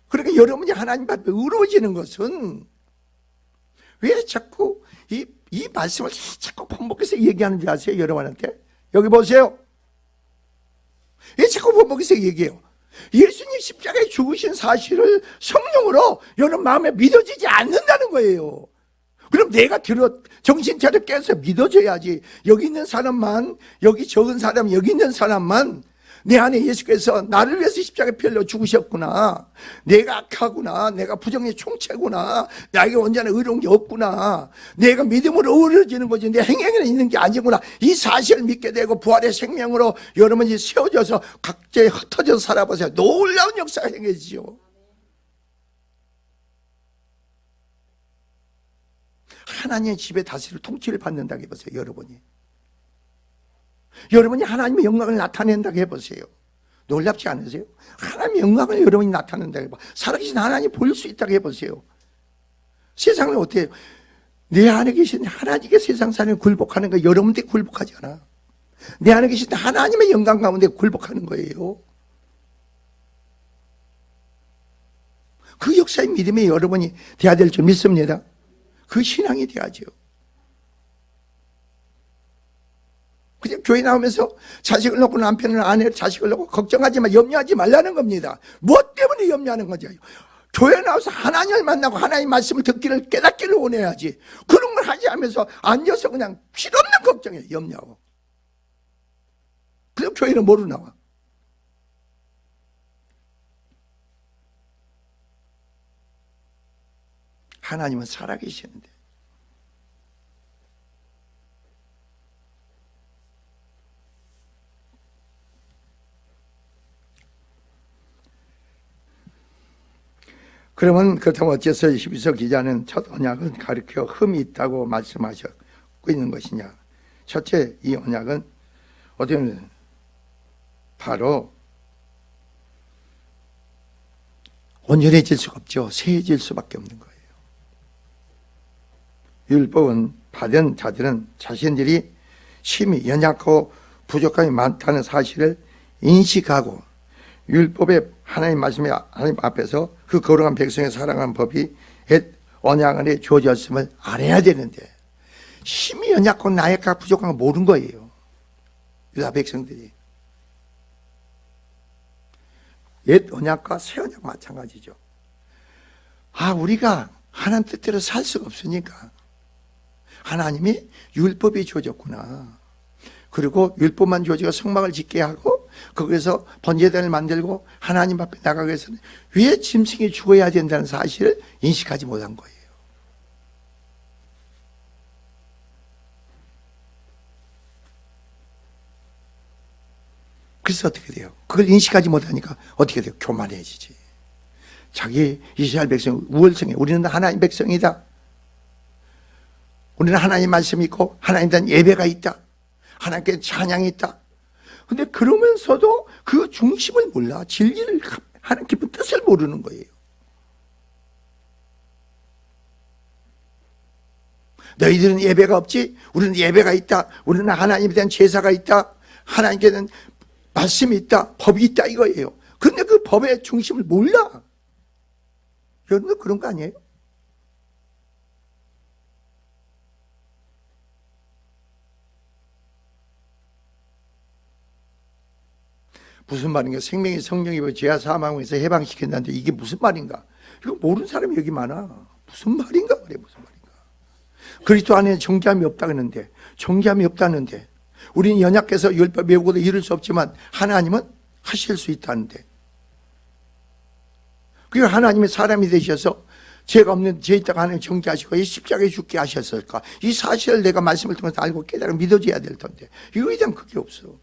Speaker 1: 그러니까 여러분이 하나님 앞에 의로워지는 것은 왜 자꾸 이 말씀을 자꾸 반복해서 얘기하는지 아세요? 여러분한테. 여기 보세요. 왜 자꾸 반복해서 얘기해요? 예수님 십자가에 죽으신 사실을 성령으로 여러분 마음에 믿어지지 않는다는 거예요. 그럼 내가 정신 차려 깨서 믿어줘야지. 여기 있는 사람만, 여기 적은 사람, 여기 있는 사람만 내 안에 예수께서 나를 위해서 십자가에 피 흘려 죽으셨구나. 내가 악하구나. 내가 부정의 총체구나. 나에게 언제나 의로운 게 없구나. 내가 믿음으로 어우러지는 거지 내 행위에는 있는 게 아니구나. 이 사실을 믿게 되고 부활의 생명으로 여러분이 세워져서 각자에 흩어져서 살아보세요. 놀라운 역사가 생겨지죠. 하나님의 집의 다스릴 통치를 받는다고 해보세요. 여러분이 하나님의 영광을 나타낸다고 해보세요. 놀랍지 않으세요? 하나님의 영광을 여러분이 나타낸다고 해봐. 살아계신 하나님 보일 수 있다고 해보세요. 세상을 어떻게 해요? 내 안에 계신 하나님께 세상 사람이 굴복하는 거 여러분한테 굴복하지 않아. 내 안에 계신 하나님의 영광 가운데 굴복하는 거예요. 그 역사의 믿음에 여러분이 돼야 될 줄 믿습니다. 그 신앙이 돼야죠. 그냥 교회 나오면서 자식을 놓고 남편을 아내를 자식을 놓고 걱정하지 마, 염려하지 말라는 겁니다. 무엇 때문에 염려하는 거죠? 교회 나와서 하나님을 만나고 하나님 말씀을 듣기를 깨닫기를 원해야지. 그런 걸 하지 않으면서 앉아서 그냥 필요없는 걱정해, 염려하고. 그래서 교회는 뭐로 나와? 하나님은 살아계시는데. 그러면 그렇다면 어째서 히브리서 기자는 첫 언약을 가리켜 흠이 있다고 말씀하셨고 있는 것이냐? 첫째, 이 언약은 어떻게 보면 바로 온전해질 수가 없죠. 세해질 수밖에 없는 거예요. 율법은 받은 자들은 자신들이 심히 연약하고 부족함이 많다는 사실을 인식하고 율법의 하나님 말씀의 하나님 앞에서 그 거룩한 백성의 사랑하는 법이 옛 언약 안에 주어졌음을 알아야 되는데 심히 연약하고 나약하고 부족한 거 모르는 거예요. 유다 백성들이. 옛 언약과 새 언약 마찬가지죠. 우리가 하나님 뜻대로 살 수가 없으니까 하나님이 율법이 주어졌구나. 그리고 율법만 주어지고 성막을 짓게 하고 거기서 번제단을 만들고 하나님 앞에 나가기 위해서는 왜 짐승이 죽어야 된다는 사실을 인식하지 못한 거예요. 그래서 어떻게 돼요? 그걸 인식하지 못하니까 어떻게 돼요? 교만해지지. 자기 이스라엘 백성 우월성에 우리는 하나님 백성이다. 우리는 하나님 말씀이 있고 하나님에 대한 예배가 있다. 하나님께 찬양이 있다. 근데 그러면서도 그 중심을 몰라. 진리를 하나님 깊은 뜻을 모르는 거예요. 너희들은 예배가 없지? 우리는 예배가 있다. 우리는 하나님에 대한 제사가 있다. 하나님께 대한 말씀이 있다. 법이 있다 이거예요. 근데 그 법의 중심을 몰라. 여러분도 그런 거 아니에요? 무슨 말인가? 생명의 성령이 죄와 사망에서 해방시킨다는데 이게 무슨 말인가? 이거 모르는 사람이 여기 많아. 무슨 말인가? 그래, 무슨 말인가? 그리스도 안에 정죄함이 없다 그러는데, 정죄함이 없다는데, 우리는 연약해서 율법 외우고도 이룰 수 없지만 하나님은 하실 수 있다는데. 그리고 하나님의 사람이 되셔서 죄가 없는 죄 있다가 하나님 정죄하시고 이 십자가에 죽게 하셨을까? 이 사실을 내가 말씀을 통해서 알고 깨달아 믿어줘야 될 텐데 이거에 대한 그게 없어.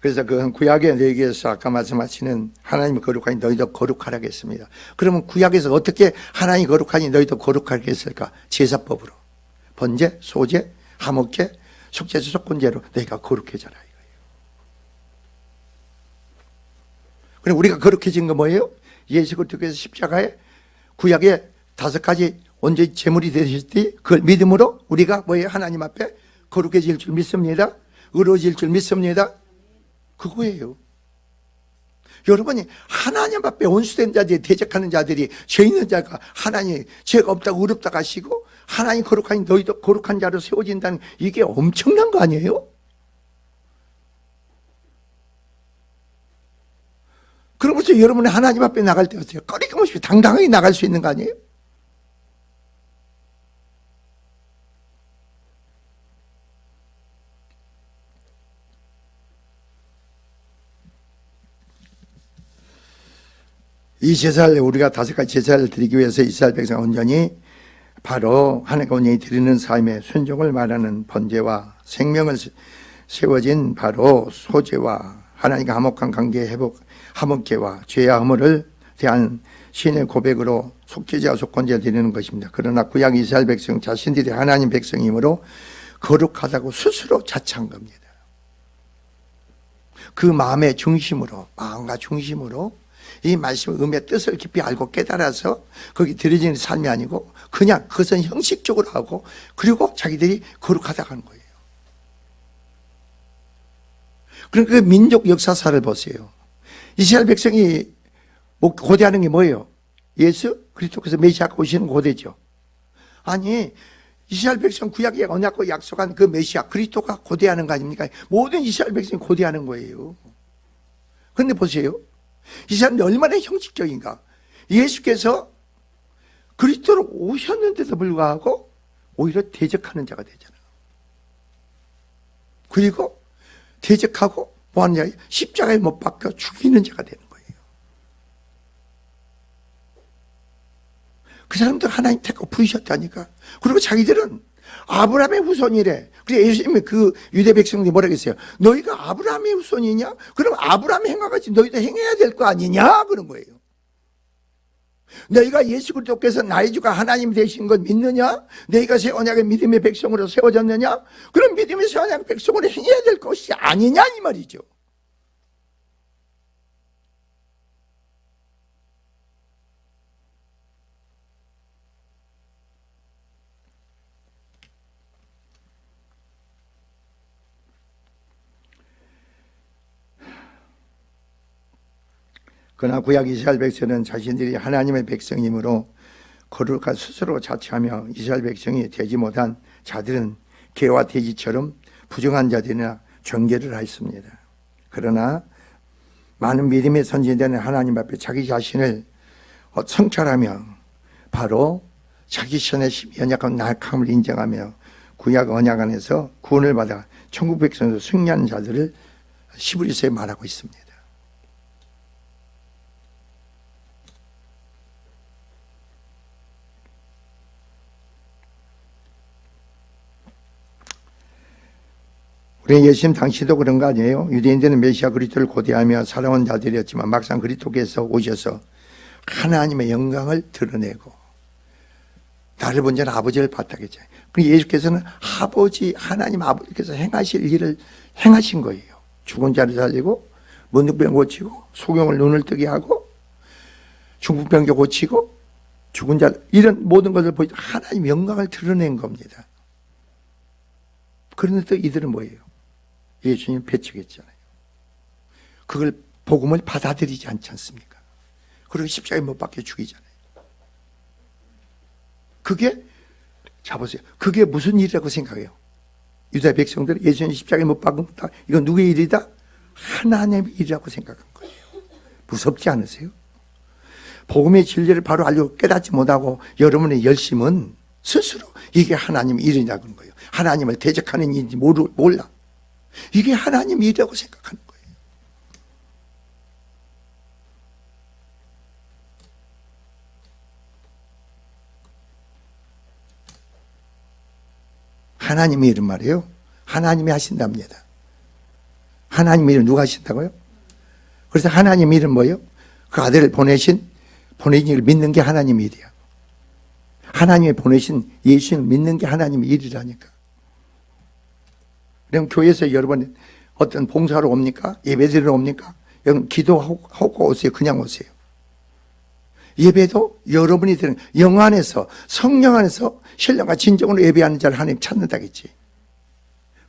Speaker 1: 그래서 그 구약의 내기에서 아까 말씀하시는 하나님이 거룩하니 너희도 거룩하라겠습니다. 그러면 구약에서 어떻게 하나님이 거룩하니 너희도 거룩하겠을까? 제사법으로. 번제, 소제, 화목제, 속죄제, 속건제로 너희가 거룩해져라 이거예요. 그럼 우리가 거룩해진 거 뭐예요? 예수 그리스도께서 십자가에 구약의 5가지 언제 재물이 되셨지? 그걸 믿음으로 우리가 뭐예요? 하나님 앞에 거룩해질 줄 믿습니다. 의로워질 줄 믿습니다. 그거예요. 여러분이 하나님 앞에 온수된 자들이 대적하는 자들이 죄 있는 자가 하나님 죄가 없다고 의롭다고 하시고 하나님 거룩하니 너희도 거룩한 자로 세워진다는 이게 엄청난 거 아니에요? 그러면서 여러분이 하나님 앞에 나갈 때 어때요? 꺼리낌없이 당당하게 나갈 수 있는 거 아니에요? 이 제사를 우리가 5가지 제사를 드리기 위해서 이스라엘 백성 온전히 바로 하나님과 온전히 드리는 삶의 순종을 말하는 번제와 생명을 세워진 바로 소제와 하나님과 화목한 관계 회복 화목제와 죄와 허물을 대한 신의 고백으로 속죄제와 속건제 드리는 것입니다. 그러나 구약 이스라엘 백성 자신들이 하나님 백성이므로 거룩하다고 스스로 자처한 겁니다. 그 마음의 중심으로 마음과 중심으로 이 말씀의 의미의 뜻을 깊이 알고 깨달아서 거기 드려지는 삶이 아니고 그냥 그것은 형식적으로 하고 그리고 자기들이 거룩하다고 하는 거예요. 그러니까 그 민족 역사사를 보세요. 이스라엘 백성이 고대하는 게 뭐예요? 예수 그리스도께서 메시아가 오시는 고대죠. 아니 이스라엘 백성 구약의 언약과 약속한 그 메시아 그리스도가 고대하는 거 아닙니까? 모든 이스라엘 백성이 고대하는 거예요. 그런데 보세요. 이 사람들이 얼마나 형식적인가. 예수께서 그리스도로 오셨는데도 불구하고 오히려 대적하는 자가 되잖아요. 그리고 대적하고 뭐하는 자? 십자가에 못 박혀 죽이는 자가 되는 거예요. 그 사람들 하나님 택하고 부르셨다니까. 그리고 자기들은 아브라함의 후손이래. 그래서 예수님이 그 유대 백성들이 뭐라고 했어요? 너희가 아브라함의 후손이냐? 그럼 아브라함이 행하같이 너희도 행해야 될 거 아니냐? 그런 거예요. 너희가 예수 그리스도께서 나의 주가 하나님 되신 걸 믿느냐? 너희가 새 언약의 믿음의 백성으로 세워졌느냐? 그럼 믿음의 새 언약의 백성으로 행해야 될 것이 아니냐? 이 말이죠. 그러나 구약 이스라엘 백성은 자신들이 하나님의 백성이므로 거룩한 스스로 자처하며 이스라엘 백성이 되지 못한 자들은 개와 돼지처럼 부정한 자들이나 정죄를 하였습니다. 그러나 많은 믿음의 선진들은 하나님 앞에 자기 자신을 성찰하며 바로 자기 신의 연약한 낙함을 인정하며 구약 언약 안에서 구원을 받아 천국 백성으로 승리하는 자들을 히브리서에 말하고 있습니다. 우리 예수님 당시도 그런 거 아니에요? 유대인들은 메시아 그리스도를 고대하며 살아온 자들이었지만 막상 그리스도께서 오셔서 하나님의 영광을 드러내고 나를 본 자는 아버지를 봤다 그랬잖아요. 그리고 예수께서는 아버지 하나님 아버지께서 행하실 일을 행하신 거예요. 죽은 자를 살리고 문둥병 고치고 소경을 눈을 뜨게 하고 중풍병자 고치고 죽은 자 이런 모든 것을 보여 하나님 영광을 드러낸 겁니다. 그런데 또 이들은 뭐예요? 예수님 배척했잖아요. 그걸 복음을 받아들이지 않지 않습니까? 그리고 십자가에 못 박혀 죽이잖아요. 그게 잡으세요. 그게 무슨 일이라고 생각해요? 유다 백성들은 예수님 십자가에 못 박았다. 이건 누구의 일이다? 하나님의 일이라고 생각한 거예요. 무섭지 않으세요? 복음의 진리를 바로 알고 깨닫지 못하고 여러분의 열심은 스스로 이게 하나님의 일이냐는 거예요. 하나님을 대적하는 일인지 몰라. 이게 하나님 일이라고 생각하는 거예요. 하나님의 일은 말이에요. 하나님이 하신답니다. 하나님의 일은 누가 하신다고요? 그래서 하나님의 일은 뭐예요? 그 아들을 보내신 일을 믿는 게 하나님의 일이야. 하나님이 보내신 예수님을 믿는 게 하나님의 일이라니까. 그럼 교회에서 여러분 어떤 봉사로 옵니까? 예배드리러 옵니까? 여러분 기도하고 오세요. 그냥 오세요. 예배도 여러분이 드리는 영 안에서, 성령 안에서 신령과 진정으로 예배하는 자를 하나님 찾는다겠지.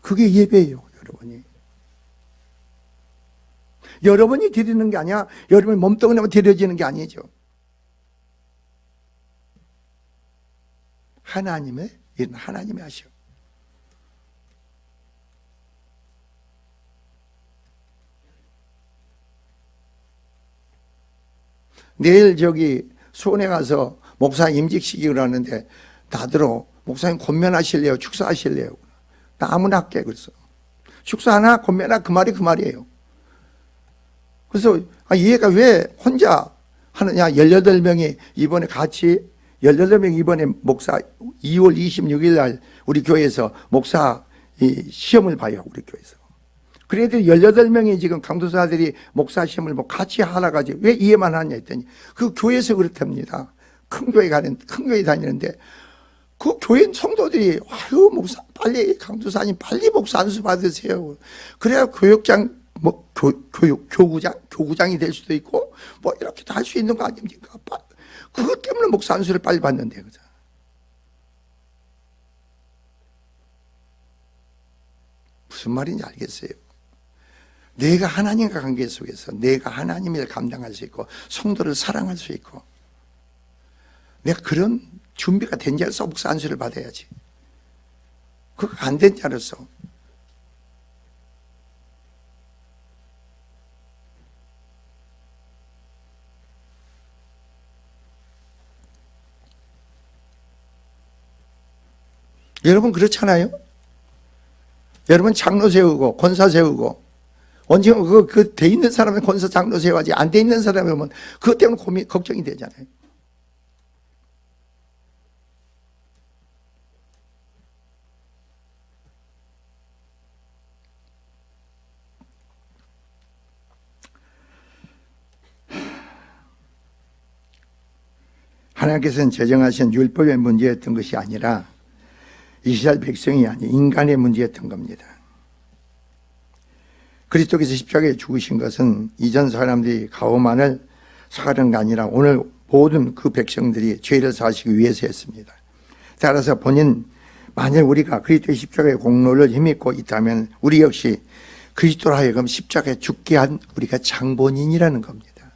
Speaker 1: 그게 예배예요, 여러분이. 여러분이 드리는 게 아니야. 여러분이 몸뚱이로 드려지는 게 아니죠. 하나님의 일은 하나님이 하셔. 내일 저기 수원에 가서 목사 임직식이라고 하는데 다들 목사님 권면하실래요? 축사하실래요? 나 아무나 할게 그랬어. 축사하나 권면하나 그 말이 그 말이에요. 그래서 얘가 왜 혼자 하느냐. 18명이 이번에 같이 18명 이번에 목사 2월 26일 날 우리 교회에서 목사 시험을 봐요. 우리 교회에서. 그래도 18명이 지금 강도사들이 목사 시험을 뭐 같이 하러 가지 왜 이해만 하냐 했더니 그 교회에서 그렇답니다. 큰 교회 다니는데 그 교회 성도들이 아유 목사 빨리 강도사님 빨리 목사 안수 받으세요. 그래야 교육장 뭐 교구장이 될 수도 있고 뭐 이렇게 다 할 수 있는 거 아닙니까? 그것 때문에 목사 안수를 빨리 받는데 그죠? 무슨 말인지 알겠어요? 내가 하나님과 관계 속에서 내가 하나님을 감당할 수 있고 성도를 사랑할 수 있고 내가 그런 준비가 된 자로서 목사 안수를 받아야지. 그거 안 된 자로서 여러분 그렇잖아요? 여러분 장로 세우고 권사 세우고 언제 그 돼 있는 사람은 권사 장로 세워야지 안 돼 있는 사람이면 그것 때문에 걱정이 되잖아요. 하나님께서는 제정하신 율법의 문제였던 것이 아니라 이스라엘 백성이 아닌 인간의 문제였던 겁니다. 그리스도께서 십자가에 죽으신 것은 이전 사람들이 가오만을 사하는 게 아니라 오늘 모든 그 백성들이 죄를 사하시기 위해서였습니다. 따라서 만약 우리가 그리스도의 십자가의 공로를 힘입고 있다면 우리 역시 그리스도로 하여금 십자가에 죽게 한 우리가 장본인이라는 겁니다.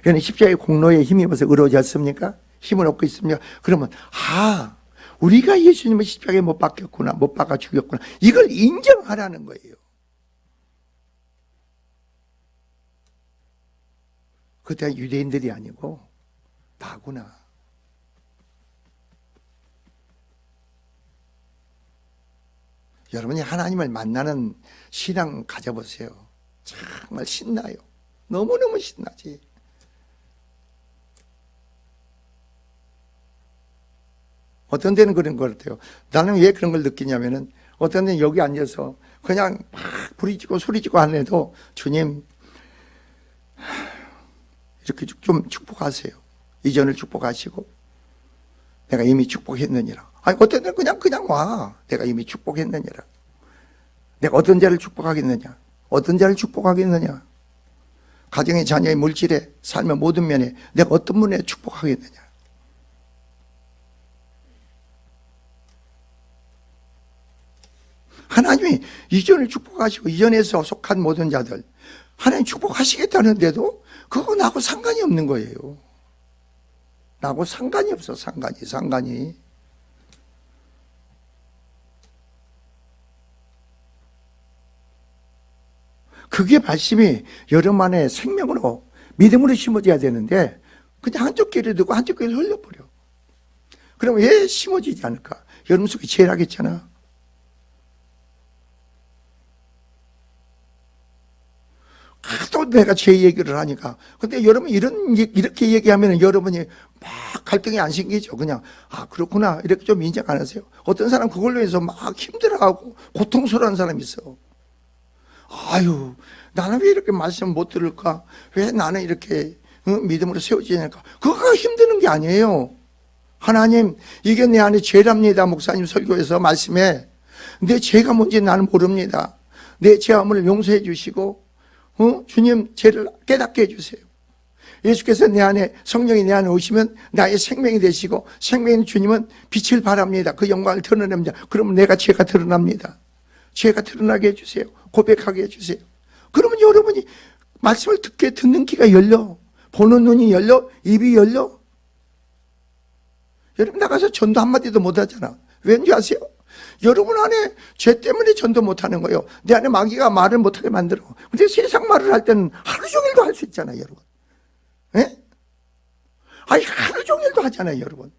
Speaker 1: 그러니까 십자가의 공로에 힘입어서 의로워졌습니까? 힘을 얻고 있습니까? 그러면 우리가 예수님을 십자가에 못 박혔구나, 못 박아 죽였구나, 이걸 인정하라는 거예요. 그때 유대인들이 아니고 나구나. 여러분이 하나님을 만나는 신앙 가져보세요. 정말 신나요. 너무너무 신나지. 어떤 데는 그런 것 같아요. 나는 왜 그런 걸 느끼냐면은 어떤 데는 여기 앉아서 그냥 막 부리지고 소리지고 안 해도 주님 이렇게 좀 축복하세요. 이전을 축복하시고 내가 이미 축복했느니라. 아니 어떤 데는 그냥 와. 내가 이미 축복했느니라. 내가 어떤 자를 축복하겠느냐. 어떤 자를 축복하겠느냐. 가정의 자녀의 물질에 삶의 모든 면에 내가 어떤 분에 축복하겠느냐. 하나님이 이전을 축복하시고 이전에서 속한 모든 자들 하나님 축복하시겠다는데도 그거 나하고 상관이 없는 거예요. 나하고 상관이 없어. 상관이. 그게 말씀이 여러분 안에 생명으로 믿음으로 심어져야 되는데 그냥 한쪽 귀를 듣고 한쪽 귀를 흘려버려. 그럼 왜 심어지지 않을까? 여러분 속에 제일 하겠잖아. 또 내가 제 얘기를 하니까. 근데 여러분 이렇게 얘기하면 여러분이 막 갈등이 안 생기죠. 그냥 그렇구나 이렇게 좀 인정 안 하세요? 어떤 사람 그걸로 해서 막 힘들어하고 고통스러운 사람이 있어. 아유 나는 왜 이렇게 말씀 못 들을까? 왜 나는 이렇게 믿음으로 세워지지 않을까? 그거가 힘드는 게 아니에요. 하나님 이게 내 안에 죄랍니다. 목사님 설교에서 말씀에 내 죄가 뭔지 나는 모릅니다. 내 죄함을 용서해 주시고 주님 죄를 깨닫게 해주세요. 예수께서 내 안에, 성령이 내 안에 오시면 나의 생명이 되시고 생명인 주님은 빛을 바랍니다. 그 영광을 드러냅니다. 그러면 내가 죄가 드러납니다. 죄가 드러나게 해주세요. 고백하게 해주세요. 그러면 여러분이 말씀을 듣는 귀가 열려, 보는 눈이 열려, 입이 열려. 여러분 나가서 전도 한마디도 못하잖아. 왠지 아세요? 여러분 안에 죄 때문에 전도 못하는 거예요. 내 안에 마귀가 말을 못하게 만들어. 근데 세상 말을 할 때는 하루 종일도 할 수 있잖아요, 여러분. 예? 아니 하루 종일도 하잖아요, 여러분.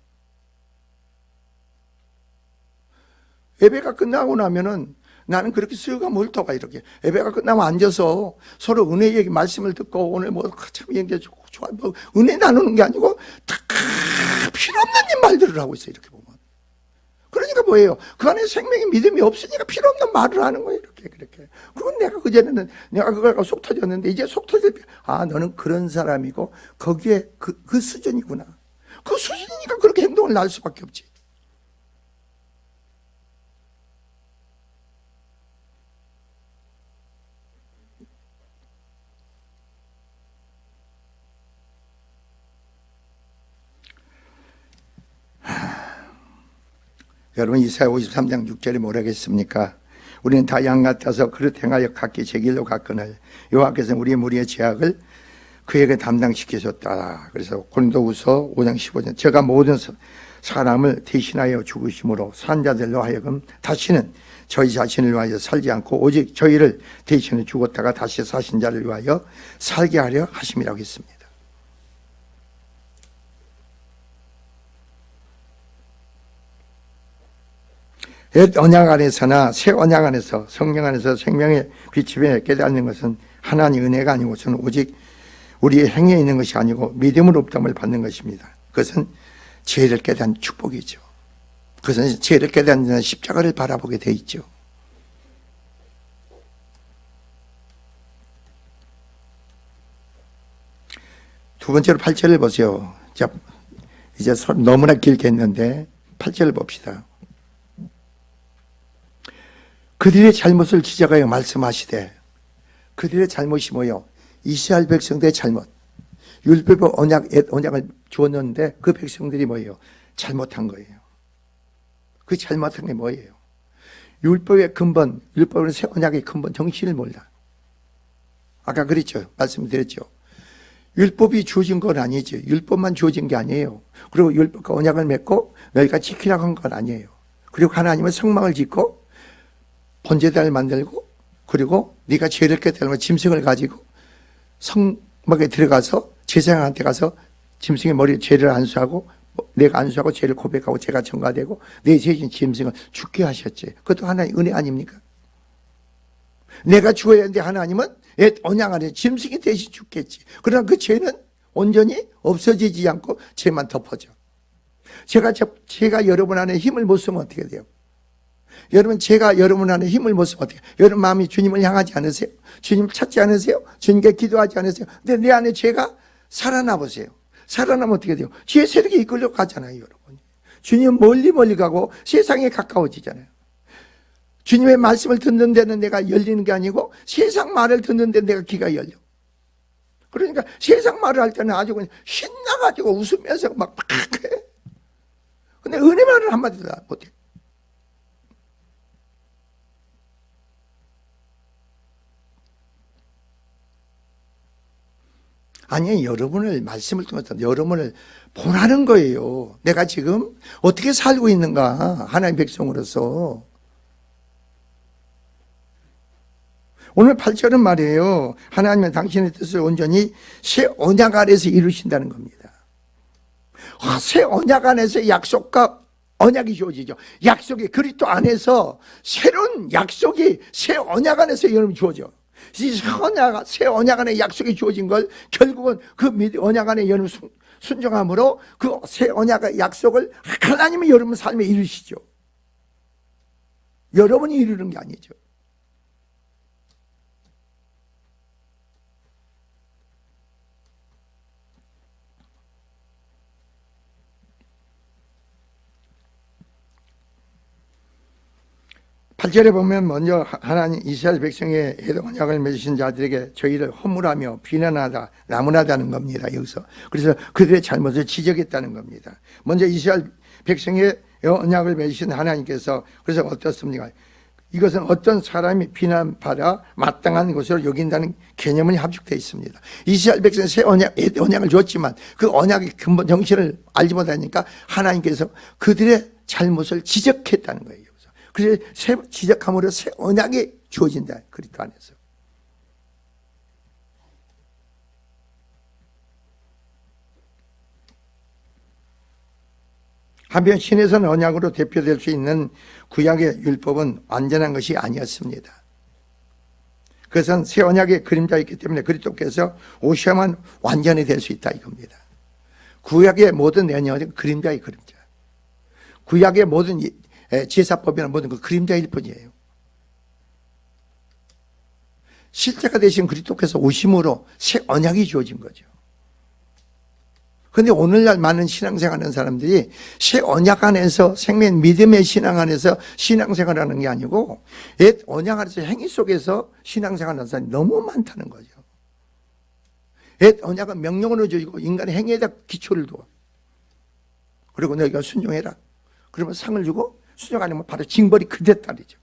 Speaker 1: 예배가 끝나고 나면은 나는 그렇게 쓱가 몰터가 이렇게 예배가 끝나면 앉아서 서로 은혜 얘기 말씀을 듣고 오늘 뭐 참 얘기 좋고 좋아 뭐 은혜 나누는 게 아니고 다 필요 없는 말들을 하고 있어요, 이렇게 보면. 그러니까 뭐예요? 그 안에 생명이 믿음이 없으니까 필요 없는 말을 하는 거예요, 이렇게 그렇게. 그건 내가 그전에는 내가 그걸 갖고 속 터졌는데 이제 속 터질 때 아 너는 그런 사람이고 거기에 그 수준이구나. 그 수준이니까 그렇게 행동을 날 수밖에 없지. 여러분 이사야 53장 6절에 뭐라겠습니까? 우리는 다 양 같아서 그릇 행하여 각기 제 길로 갔거늘 여호와께서는 우리의 무리의 죄악을 그에게 담당시키셨다. 그래서 고린도후서 5장 15절 제가 모든 사람을 대신하여 죽으심으로 산자들로 하여금 다시는 저희 자신을 위하여 살지 않고 오직 저희를 대신해 죽었다가 다시 사신 자를 위하여 살게 하려 하심이라고 했습니다. 옛 언약 안에서나 새 언약 안에서 성령 안에서 생명의 빛이 깨닫는 것은 하나님의 은혜가 아니고 저는 오직 우리의 행위에 있는 것이 아니고 믿음으로 업담을 받는 것입니다. 그것은 죄를 깨닫는 축복이죠. 그것은 죄를 깨닫는 십자가를 바라보게 돼 있죠. 두 번째로 8절을 보세요. 자, 이제 너무나 길게 했는데 8절을 봅시다. 그들의 잘못을 지적하여 말씀하시되, 그들의 잘못이 뭐예요? 이스라엘 백성들의 잘못. 율법의 언약을 주었는데 그 백성들이 뭐예요? 잘못한 거예요. 그 잘못한 게 뭐예요? 율법의 근본, 율법은 새 언약의 근본 정신을 몰라. 아까 그랬죠. 말씀드렸죠. 율법이 주어진 건 아니죠. 율법만 주어진 게 아니에요. 그리고 율법과 언약을 맺고 너희가 지키라고 한 건 아니에요. 그리고 하나님은 성막을 짓고 번제단을 만들고 그리고 네가 죄를 깨달으면 짐승을 가지고 성막에 들어가서 제사장한테 가서 짐승의 머리에 죄를 안수하고 내가 안수하고 죄를 고백하고 죄가 전가되고 내 죄진 짐승을 죽게 하셨지. 그것도 하나의 은혜 아닙니까? 내가 죽어야 하는데 하나님은 옛 언약 안에 짐승이 대신 죽겠지. 그러나 그 죄는 온전히 없어지지 않고 죄만 덮어져. 제가 여러분 안에 힘을 못 쓰면 어떻게 돼요? 여러분 제가 여러분 안에 힘을 못 쓰면 어떻게 해요? 여러분 마음이 주님을 향하지 않으세요? 주님 찾지 않으세요? 주님께 기도하지 않으세요? 근데 내 안에 죄가 살아나 보세요. 살아나면 어떻게 돼요? 죄의 세력에 이끌려 가잖아요, 여러분. 주님 멀리 가고 세상에 가까워지잖아요. 주님의 말씀을 듣는 데는 내가 열리는 게 아니고 세상 말을 듣는 데 내가 귀가 열려. 그러니까 세상 말을 할 때는 아주 그냥 신나가지고 웃으면서 막 해. 근데 은혜 말을 한마디도 못해. 아니, 여러분을 말씀을 통해서 여러분을 보라는 거예요. 내가 지금 어떻게 살고 있는가, 하나님의 백성으로서. 오늘 8절은 말이에요. 하나님은 당신의 뜻을 온전히 새 언약 안에서 이루신다는 겁니다. 새 언약 안에서 약속과 언약이 주어지죠. 약속이 그리스도 안에서 새로운 약속이 새 언약 안에서 여러분 주어져. 새 언약 안에 약속이 주어진 걸 결국은 그 언약 안에 여러분 순종함으로 그 새 언약의 약속을 하나님이 여러분 삶에 이루시죠. 여러분이 이루는 게 아니죠. 8절에 보면 먼저 하나님 이스라엘 백성의 언약을 맺으신 자들에게 저희를 허물하며 비난하다 나무라다는 겁니다. 여기서 그래서 그들의 잘못을 지적했다는 겁니다. 먼저 이스라엘 백성의 언약을 맺으신 하나님께서 그래서 어떻습니까? 이것은 어떤 사람이 비난받아 마땅한 것으로 여긴다는 개념이 합죽되어 있습니다. 이스라엘 백성은 새 언약을 줬지만 그 언약의 근본 정신을 알지 못하니까 하나님께서 그들의 잘못을 지적했다는 거예요. 그래서 지적함으로 새 언약이 주어진다. 그리스도 안에서. 한편 신에서는 언약으로 대표될 수 있는 구약의 율법은 완전한 것이 아니었습니다. 그것은 새 언약의 그림자였기 때문에 그리스도께서 오셔야만 완전히 될 수 있다 이겁니다. 구약의 모든 내용은 그림자의 그림자. 구약의 모든 제사법이나 모든 그 그림자일 뿐이에요. 실제가 되신 그리스도께서 오심으로 새 언약이 주어진 거죠. 그런데 오늘날 많은 신앙생활하는 사람들이 새 언약 안에서 생명 믿음의 신앙 안에서 신앙생활하는 게 아니고 옛 언약 안에서 행위 속에서 신앙생활하는 사람이 너무 많다는 거죠. 옛 언약은 명령으로 주고 인간의 행위에다 기초를 두어. 그리고 너희가 순종해라. 그러면 상을 주고 순종 안 하면 바로 징벌이 그대 딸이죠.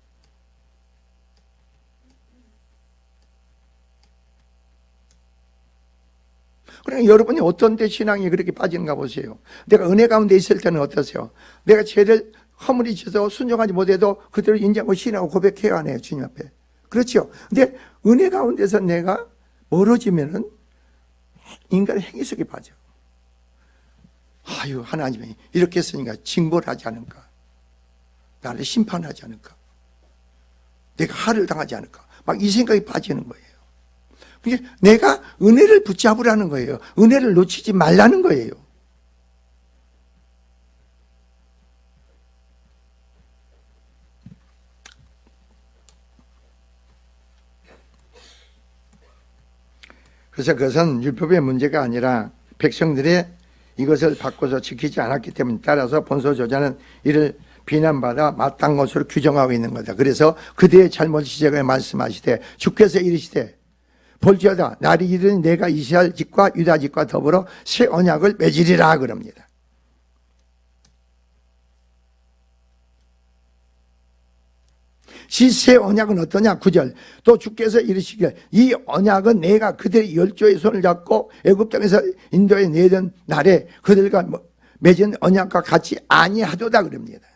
Speaker 1: 그러니까 여러분이 어떤 데 신앙이 그렇게 빠지는가 보세요. 내가 은혜 가운데 있을 때는 어떠세요? 내가 죄를 허물이 져서 순종하지 못해도 그대로 인정하고 신하고 고백해야 하네요. 주님 앞에. 그렇죠. 근데 은혜 가운데서 내가 멀어지면은 인간의 행위 속에 빠져. 아유, 하나님이 이렇게 했으니까 징벌을 하지 않을까? 나를 심판하지 않을까? 내가 화를 당하지 않을까? 막 이 생각이 빠지는 거예요. 내가 은혜를 붙잡으라는 거예요. 은혜를 놓치지 말라는 거예요. 그래서 그것은 율법의 문제가 아니라 백성들의 이것을 바꿔서 지키지 않았기 때문에 따라서 본소 저자는 이를 비난받아 마땅한 것으로 규정하고 있는 거다. 그래서 그들의 잘못 지적을 말씀하시되 주께서 이르시되 볼지어다 날이 이르니 내가 이스라엘 집과 유다 집과 더불어 새 언약을 맺으리라 그럽니다. 새 언약은 어떠냐? 9절 또 주께서 이르시기를 이 언약은 내가 그들의 열조의 손을 잡고 애굽 땅에서 인도에 내던 날에 그들과 맺은 언약과 같이 아니하도다 그럽니다.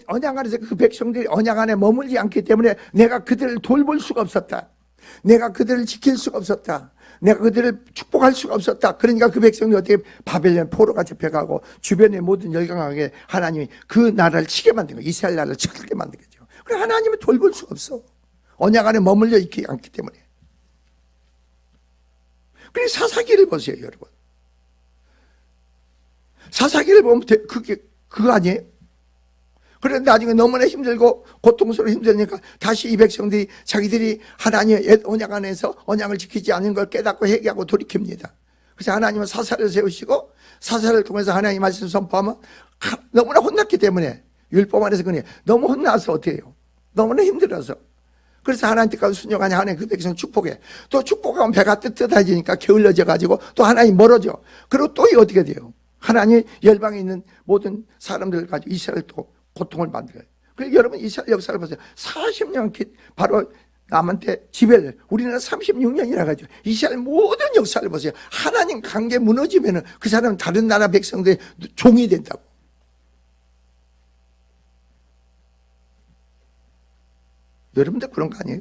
Speaker 1: 언약 안에서 그 백성들이 언약 안에 머물지 않기 때문에 내가 그들을 돌볼 수가 없었다. 내가 그들을 지킬 수가 없었다. 내가 그들을 축복할 수가 없었다. 그러니까 그 백성들이 어떻게 바벨론 포로가 잡혀가고 주변의 모든 열강하게 하나님이 그 나라를 치게 만든 거예요. 이스라엘 나라를 치게 만든 거죠. 그래 하나님은 돌볼 수가 없어. 언약 안에 머물려 있지 않기 때문에. 그래 사사기를 보세요, 여러분. 사사기를 보면 그거 아니에요? 그런데 나중에 너무나 힘들고 고통스러워 힘드니까 다시 이 백성들이 자기들이 하나님의 옛 언약 안에서 언약을 지키지 않은 걸 깨닫고 회개하고 돌이킵니다. 그래서 하나님은 사사를 세우시고 사사를 통해서 하나님 말씀 선포하면 너무나 혼났기 때문에 율법 안에서 그냥 너무 혼나서 어떻게 해요? 너무나 힘들어서. 그래서 하나님께까지 순종하냐 하나님 그 백성 축복해. 또 축복하면 배가 뜨뜻해지니까 게을러져 가지고 또 하나님 멀어져. 그리고 또 어떻게 돼요? 하나님 열방에 있는 모든 사람들을 가지고 이스라엘 또 고통을 만들어요. 그러니까 여러분 이스라엘 역사를 보세요. 40년 바로 남한테 지배를 우리나라 36년이라 가지고 이스라엘 모든 역사를 보세요. 하나님 관계 무너지면은 그 사람은 다른 나라 백성들의 종이 된다고. 여러분들 그런 거 아니에요?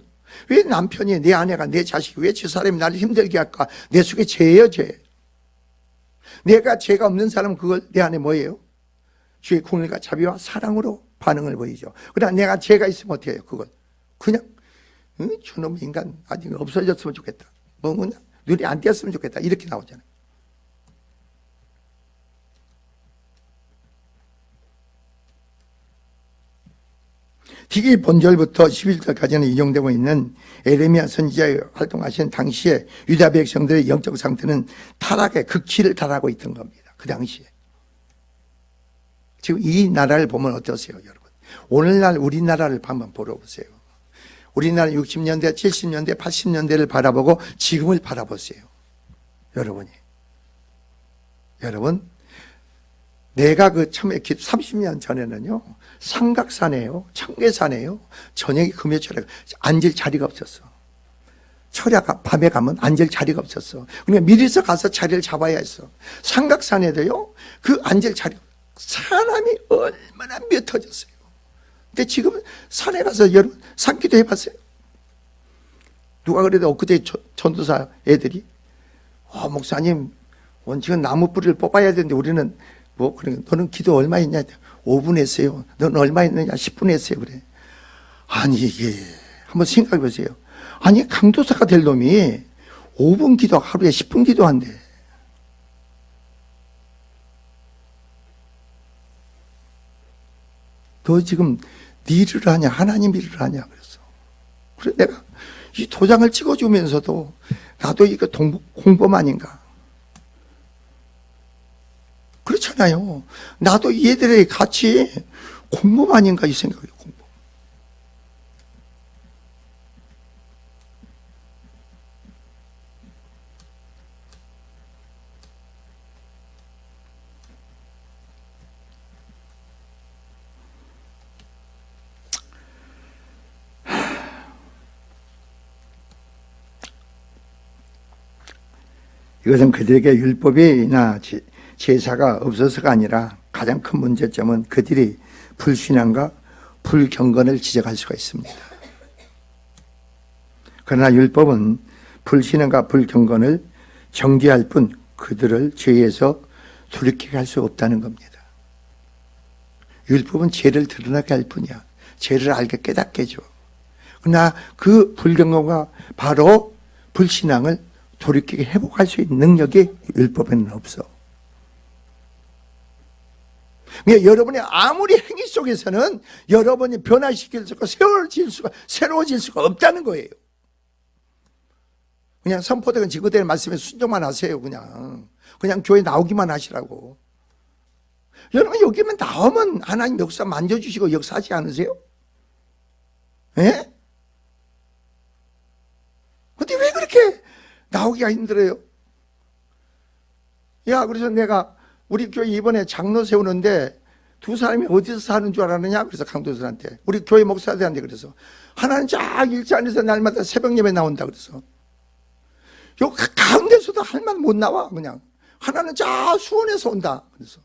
Speaker 1: 왜 남편이 내 아내가 내 자식이 왜 저 사람이 나를 힘들게 할까? 내 속에 죄예요, 죄. 내가 죄가 없는 사람은 그걸 내 안에 뭐예요? 주의 공의가 자비와 사랑으로 반응을 보이죠. 그러나 내가 죄가 있으면 어떻게 해요? 그걸 그냥 저놈 인간 아직 없어졌으면 좋겠다. 뭐 눈이 안 띄었으면 좋겠다. 이렇게 나오잖아요. 특히 본절부터 11절까지는 인용되고 있는 에레미야 선지자의 활동하신 당시에 유다 백성들의 영적 상태는 타락의 극치를 달하고 있던 겁니다. 그 당시에. 지금 이 나라를 보면 어떠세요, 여러분? 오늘날 우리나라를 한번 보러 보세요. 우리나라 60년대, 70년대, 80년대를 바라보고 지금을 바라보세요. 여러분, 내가 그 처음에 30년 전에는요, 삼각산에요, 청계산에요, 저녁에 금요철에 앉을 자리가 없었어. 철야가 밤에 가면 앉을 자리가 없었어. 그러니까 미리서 가서 자리를 잡아야 했어. 삼각산에도요, 그 앉을 자리, 사람이 얼마나 미어터졌어요. 근데 지금 산에 가서 여러분 산기도 해봤어요? 누가 그래도 엊그제 전도사 애들이 목사님 원칙은 나무 뿌리를 뽑아야 되는데 우리는 뭐 그러니까 너는 기도 얼마 했냐? 5분 했어요. 너는 얼마 했느냐? 10분 했어요. 그래. 아니 이게 한번 생각해 보세요. 아니 강도사가 될 놈이 5분 기도 하루에 10분 기도한대. 너 지금 네 일을 하냐 하나님 일을 하냐 그랬어. 그래 내가 이 도장을 찍어주면서도 나도 이거 공범 아닌가. 그렇잖아요. 나도 얘들이 같이 공범 아닌가 이 생각이에요. 공범. 이것은 그들에게 율법이나 제사가 없어서가 아니라 가장 큰 문제점은 그들이 불신앙과 불경건을 지적할 수가 있습니다. 그러나 율법은 불신앙과 불경건을 정죄할 뿐 그들을 죄에서 돌이키게 할 수 없다는 겁니다. 율법은 죄를 드러나게 할 뿐이야. 죄를 알게 깨닫게 해줘. 그러나 그 불경건과 바로 불신앙을 돌이키게 회복할 수 있는 능력이 율법에는 없어. 그러니까 여러분의 아무리 행위 속에서는 여러분이 변화시킬 수가 새로워질 수가 없다는 거예요. 그냥 선포되건 지구대의 말씀에 순종만 하세요. 그냥 교회 나오기만 하시라고. 여러분 여기만 나오면 하나님 역사 만져주시고 역사하지 않으세요? 예? 근데 왜 그렇게 나오기가 힘들어요? 야, 그래서 내가 우리 교회 이번에 장로 세우는데 두 사람이 어디서 사는 줄 알았느냐? 그래서 강도들한테 우리 교회 목사들한테 그래서 하나는 쫙 일산에서 날마다 새벽 예배 나온다 그래서 요 가운데서도 할만 못 나와. 그냥 하나는 쫙 수원에서 온다. 그래서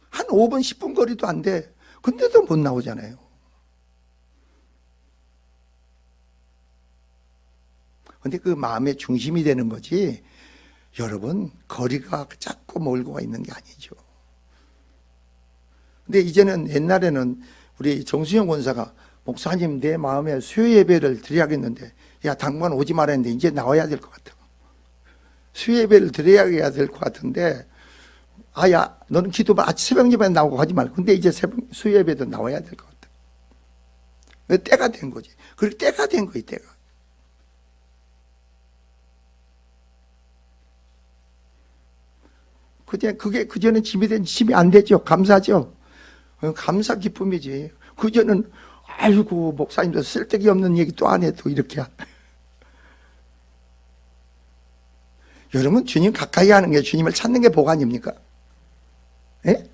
Speaker 1: 한 5분 10분 거리도 안 돼. 근데도 못 나오잖아요. 근데 그 마음의 중심이 되는 거지 여러분 거리가 작고 멀고가 있는 게 아니죠. 근데 이제는 옛날에는 우리 정수영 권사가 목사님 내 마음에 수요 예배를 드려야겠는데 야 당분 오지 말아야 했는데 이제 나와야 될 것 같아. 수요 예배를 드려야 될 것 같은데 아야 너는 기도만 아침 새벽 예배 나오고 하지 말고 근데 이제 수요 예배도 나와야 될 것 같아. 때가 된 거지. 그리고 때가 된 거지 때가. 그게 그전엔 짐이 된 짐이 안 되죠. 감사죠. 감사 기쁨이지. 그전은 아이고 목사님도 쓸데기 없는 얘기 또 안 해 또 이렇게. 여러분 주님 가까이 하는 게 주님을 찾는 게 복 아닙니까? 예?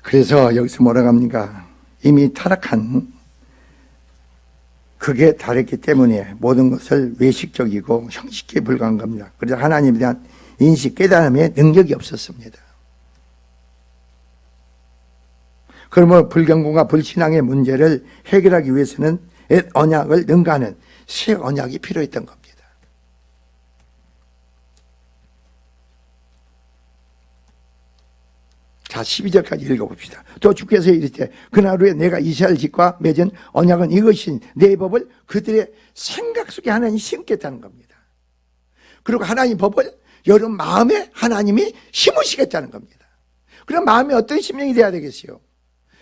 Speaker 1: 그래서 여기서 뭐라고 합니까? 이미 타락한 그게 다르기 때문에 모든 것을 외식적이고 형식에 불과한 겁니다. 그래서 하나님에 대한 인식, 깨달음의 능력이 없었습니다. 그러므로 불경건과 불신앙의 문제를 해결하기 위해서는 옛 언약을 능가하는 새 언약이 필요했던 겁니다. 자, 12절까지 읽어봅시다. 또 주께서 이르시되 그날 후에 내가 이스라엘 집과 맺은 언약은 이것이 내 법을 그들의 생각 속에 하나님이 심겠다는 겁니다. 그리고 하나님 법을 여러분 마음에 하나님이 심으시겠다는 겁니다. 그럼 마음에 어떤 심령이 돼야 되겠어요?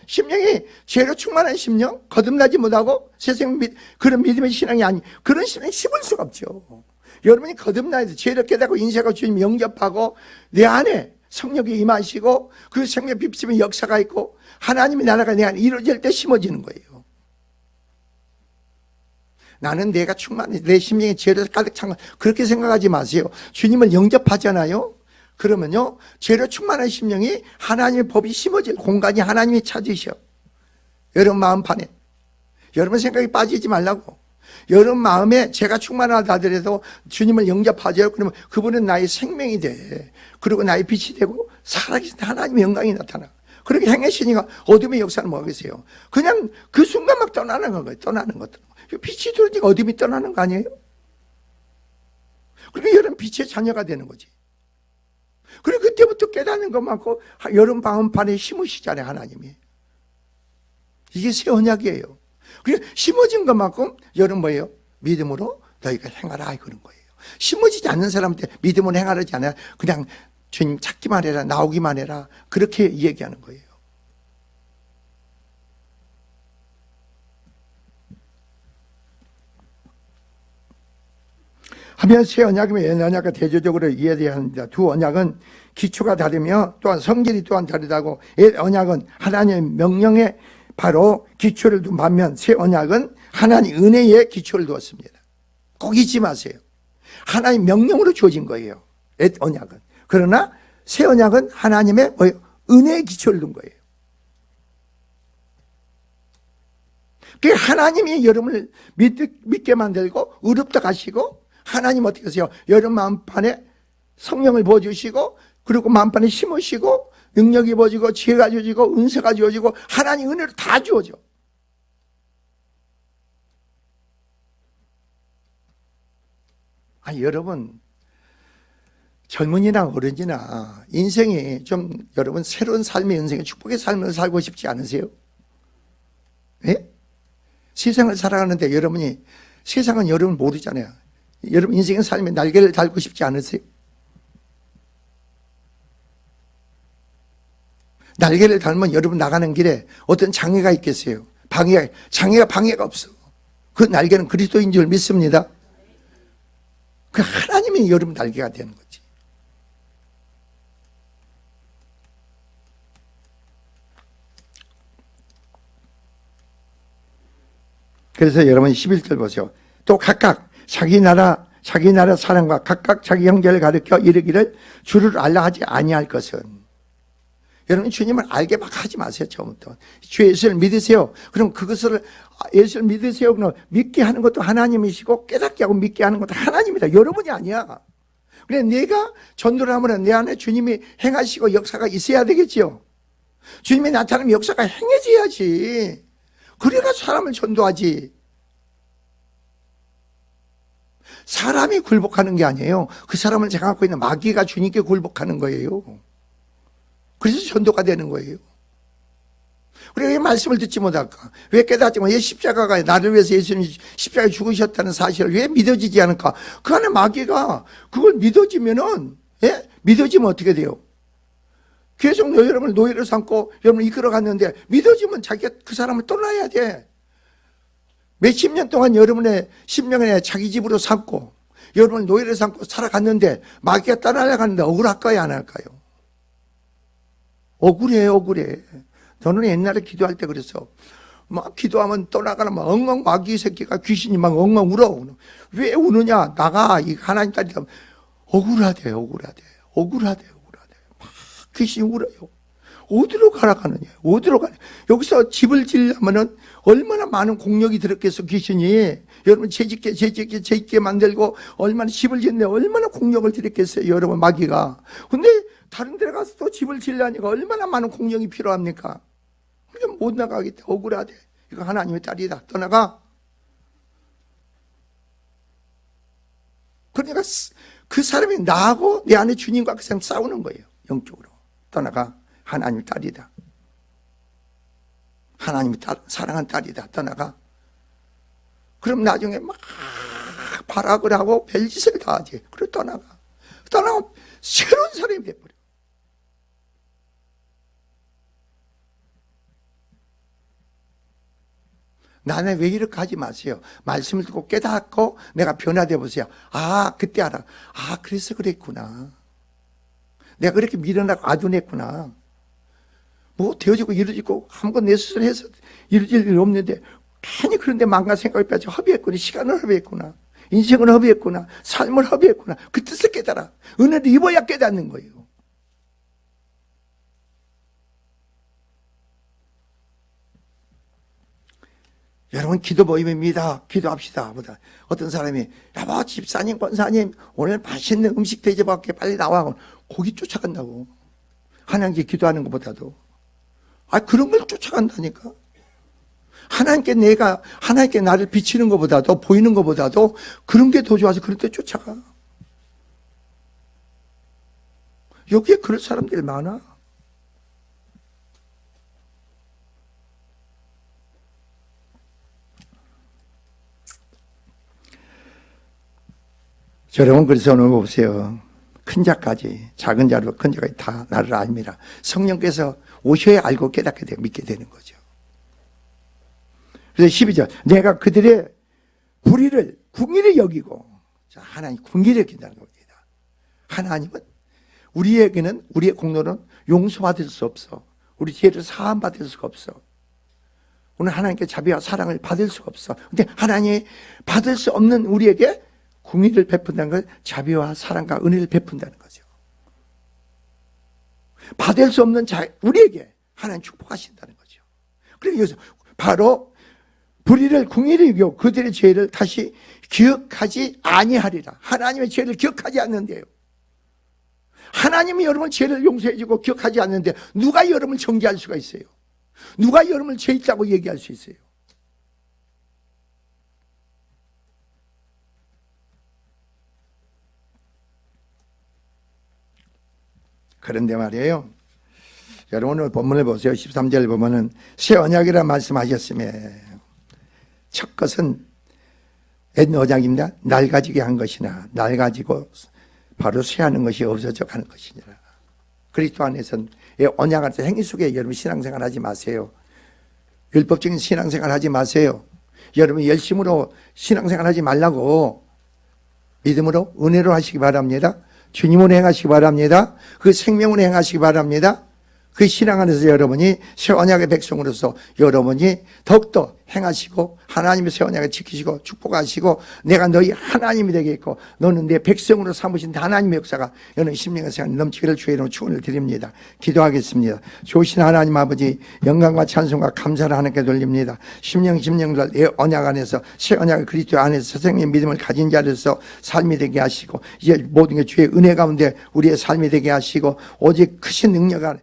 Speaker 1: 심령이 죄로 충만한 심령, 거듭나지 못하고 세상 그런 믿음의 신앙이 아니, 그런 신앙이 심을 수가 없죠. 여러분이 거듭나야 돼. 죄를 깨닫고 인생과 주님 영접하고 내 안에 성령이 임하시고 그 생명 빚으면 역사가 있고 하나님의 나라가 내 안에 이루어질 때 심어지는 거예요. 나는 내가 충만해, 내 심령이 죄를 가득 찬 거, 그렇게 생각하지 마세요. 주님을 영접하잖아요. 그러면요, 죄로 충만한 심령이 하나님의 법이 심어질 공간이 하나님이 찾으셔. 여러분 마음판에. 여러분 생각이 빠지지 말라고. 여러분 마음에 죄가 충만하다 하더라도 주님을 영접하죠. 그러면 그분은 나의 생명이 돼. 그리고 나의 빛이 되고 살아계신 하나님의 영광이 나타나. 그렇게 행하시니까 어둠의 역사는 뭐겠어요? 그냥 그 순간 막 떠나는 거예요. 떠나는 것들. 빛이 들어오니까 어둠이 떠나는 거 아니에요? 그러니까 여러분 빛의 자녀가 되는 거지. 그리고 그때부터 깨닫는 것만큼 여러분 마음판에 심으시잖아요, 하나님이. 이게 새 언약이에요. 그리고 심어진 것만큼 여러분 뭐예요? 믿음으로 너희가 행하라 그런 거예요. 심어지지 않는 사람한테 믿음으로 행하라지 않아요. 그냥 주님 찾기만 해라, 나오기만 해라, 그렇게 얘기하는 거예요. 하면 새 언약이면 옛 언약과 대조적으로 이해해야 합니다. 두 언약은 기초가 다르며 또한 성질이 또한 다르다고. 옛 언약은 하나님의 명령에 바로 기초를 둔 반면 새 언약은 하나님 은혜에 기초를 두었습니다. 꼭 잊지 마세요. 하나님 명령으로 주어진 거예요, 옛 언약은. 그러나 새 언약은 하나님의 은혜에 기초를 둔 거예요. 그 하나님이 여러분을 믿게 만들고 의롭다 하시고, 하나님 어떻게 하세요? 여러분 마음판에 성령을 부어주시고, 그리고 마음판에 심으시고, 능력이 부어지고, 지혜가 주어지고, 은사가 주어지고, 하나님 은혜로 다 주어져. 아니, 여러분, 젊은이나 어른이나 인생이 좀 여러분 새로운 삶의 인생의 축복의 삶을 살고 싶지 않으세요? 예? 세상을 살아가는데 여러분이, 세상은 여러분 모르잖아요. 여러분 인생의 삶에 날개를 달고 싶지 않으세요? 날개를 달면 여러분 나가는 길에 어떤 장애가 있겠어요? 장애가 없어. 그 날개는 그리스도인 줄 믿습니다. 그 하나님이 여러분 날개가 되는 거지. 그래서 여러분 11절 보세요. 또 각각 자기 나라 사람과 각각 자기 형제를 가르쳐 이르기를 주를 알라 하지 아니할 것은. 여러분 주님을 알게 막 하지 마세요. 처음부터 주 예수를 믿으세요. 그럼 그것을 예수를 믿으세요. 그럼 믿게 하는 것도 하나님이시고 깨닫게 하고 믿게 하는 것도 하나님이다. 여러분이 아니야. 그래, 내가 전도를 하면 내 안에 주님이 행하시고 역사가 있어야 되겠지요. 주님이 나타나면 역사가 행해져야지. 그래야 사람을 전도하지. 사람이 굴복하는 게 아니에요. 그 사람을 장악하고 있는 마귀가 주님께 굴복하는 거예요. 그래서 전도가 되는 거예요. 우리가 왜 말씀을 듣지 못할까? 왜 깨닫지 못할까? 왜 십자가가 나를 위해서 예수님이 십자가에 죽으셨다는 사실을 왜 믿어지지 않을까? 그 안에 마귀가 그걸 믿어지면은, 예? 믿어지면 어떻게 돼요? 계속 여러분을 노예로 삼고 여러분을 이끌어갔는데 믿어지면 자기가 그 사람을 떠나야 돼. 몇십 년 동안 여러분의 심령에 자기 집으로 삼고 여러분을 노예로 삼고 살아갔는데 마귀가 떠나려가는데 억울할까요? 안 할까요? 억울해. 저는 옛날에 기도할 때 그랬어. 막 기도하면 떠나가는 막 엉엉 마귀 새끼가 귀신이 막 엉엉 울어. 왜 우느냐? 나가. 이 하나님 딸이다. 억울하대. 막 귀신이 울어요. 어디로 가라가느냐? 어디로 가냐? 여기서 집을 지으려면은 얼마나 많은 공력이 들었겠어, 귀신이. 여러분, 재짓게 만들고, 얼마나 집을 짓는데 얼마나 공력을 들였겠어요, 여러분, 마귀가. 근데 다른 데 가서 또 집을 지으려니까 얼마나 많은 공력이 필요합니까? 그냥 못 나가겠다. 억울하대. 이거 하나님의 딸이다. 떠나가. 그러니까 그 사람이 나하고 내 안에 주님과 그 사람 싸우는 거예요, 영적으로. 떠나가. 하나님 딸이다. 하나님의 딸, 사랑한 딸이다. 떠나가. 그럼 나중에 막 발악을 하고 별짓을 다 하지. 그리고 떠나가. 떠나면 새로운 사람이 돼버려. 나는 왜 이렇게 하지 마세요. 말씀을 듣고 깨닫고 내가 변화되어 보세요. 아, 그때 알아. 아, 그래서 그랬구나. 내가 그렇게 미련하고 아둔했구나. 뭐 되어지고 이루어지고 한번 내 스스로 해서 이루어질 일 없는데 괜히 그런데 망가 생각이 빠져 허비했구나. 시간을 허비했구나. 인생을 허비했구나. 삶을 허비했구나. 그 뜻을 깨달아. 은혜를 입어야 깨닫는 거예요. 여러분 기도 모임입니다. 기도합시다. 보다 어떤 사람이 여보 집사님 권사님 오늘 맛있는 음식 대접할게 빨리 나와. 거기 쫓아간다고. 하나님께 기도하는 것보다도. 아 그런 걸 쫓아간다니까. 하나님께 나를 비치는 것보다도 보이는 것보다도 그런 게 더 좋아서 그런 데 쫓아가. 여기에 그럴 사람들 많아. 여러분 그래서 오늘 보세요. 큰 자까지 작은 자로 큰 자까지 다 나를 압니다. 성령께서 오셔야 알고 깨닫게 되고 믿게 되는 거죠. 그래서 12절 내가 그들의 불의를 궁일히 여기고 하나님 궁일히 여긴다는 겁니다. 하나님은 우리에게는 우리의 공로는 용서받을 수 없어. 우리 죄를 사함받을 수가 없어. 오늘 하나님께 자비와 사랑을 받을 수가 없어. 근데 하나님이 받을 수 없는 우리에게 궁의를 베푼다는 건 자비와 사랑과 은혜를 베푼다는 거죠. 받을 수 없는 우리에게 하나님 축복하신다는 거죠. 그래서 바로 불의를 궁의를 이겨 그들의 죄를 다시 기억하지 아니하리라. 하나님의 죄를 기억하지 않는데요. 하나님이 여러분 죄를 용서해 주고 기억하지 않는데 누가 여러분을 정죄할 수가 있어요? 누가 여러분을 죄 있다고 얘기할 수 있어요? 그런데 말이에요. 여러분 오늘 본문을 보세요. 13절 보면은 새 언약이라 말씀하셨음에 첫 것은 옛 언약입니다. 날 가지게 한 것이나 날 가지고 바로 쇠하는 것이 없어져 가는 것이니라. 그리스도 안에서는 언약 안에서 행위 속에 여러분 신앙생활 하지 마세요. 율법적인 신앙생활 하지 마세요. 여러분 열심으로 신앙생활 하지 말라고 믿음으로 은혜로 하시기 바랍니다. 주님으로 행하시기 바랍니다. 그 생명으로 행하시기 바랍니다. 그 신앙 안에서 여러분이 새 언약의 백성으로서 여러분이 더욱더 행하시고 하나님의 새 언약을 지키시고 축복하시고 내가 너희 하나님이 되겠고 너는 내 백성으로 삼으신 하나님의 역사가 여러분 심령의 생활 넘치기를 주의 이름으로 축원을 드립니다. 기도하겠습니다. 좋으신 하나님 아버지 영광과 찬송과 감사를 하나님께 돌립니다. 심령들 내 언약 안에서 새 언약의 그리스도 안에서 선생님의 믿음을 가진 자로서 삶이 되게 하시고 이제 모든 게 주의 은혜 가운데 우리의 삶이 되게 하시고 오직 크신 능력 안에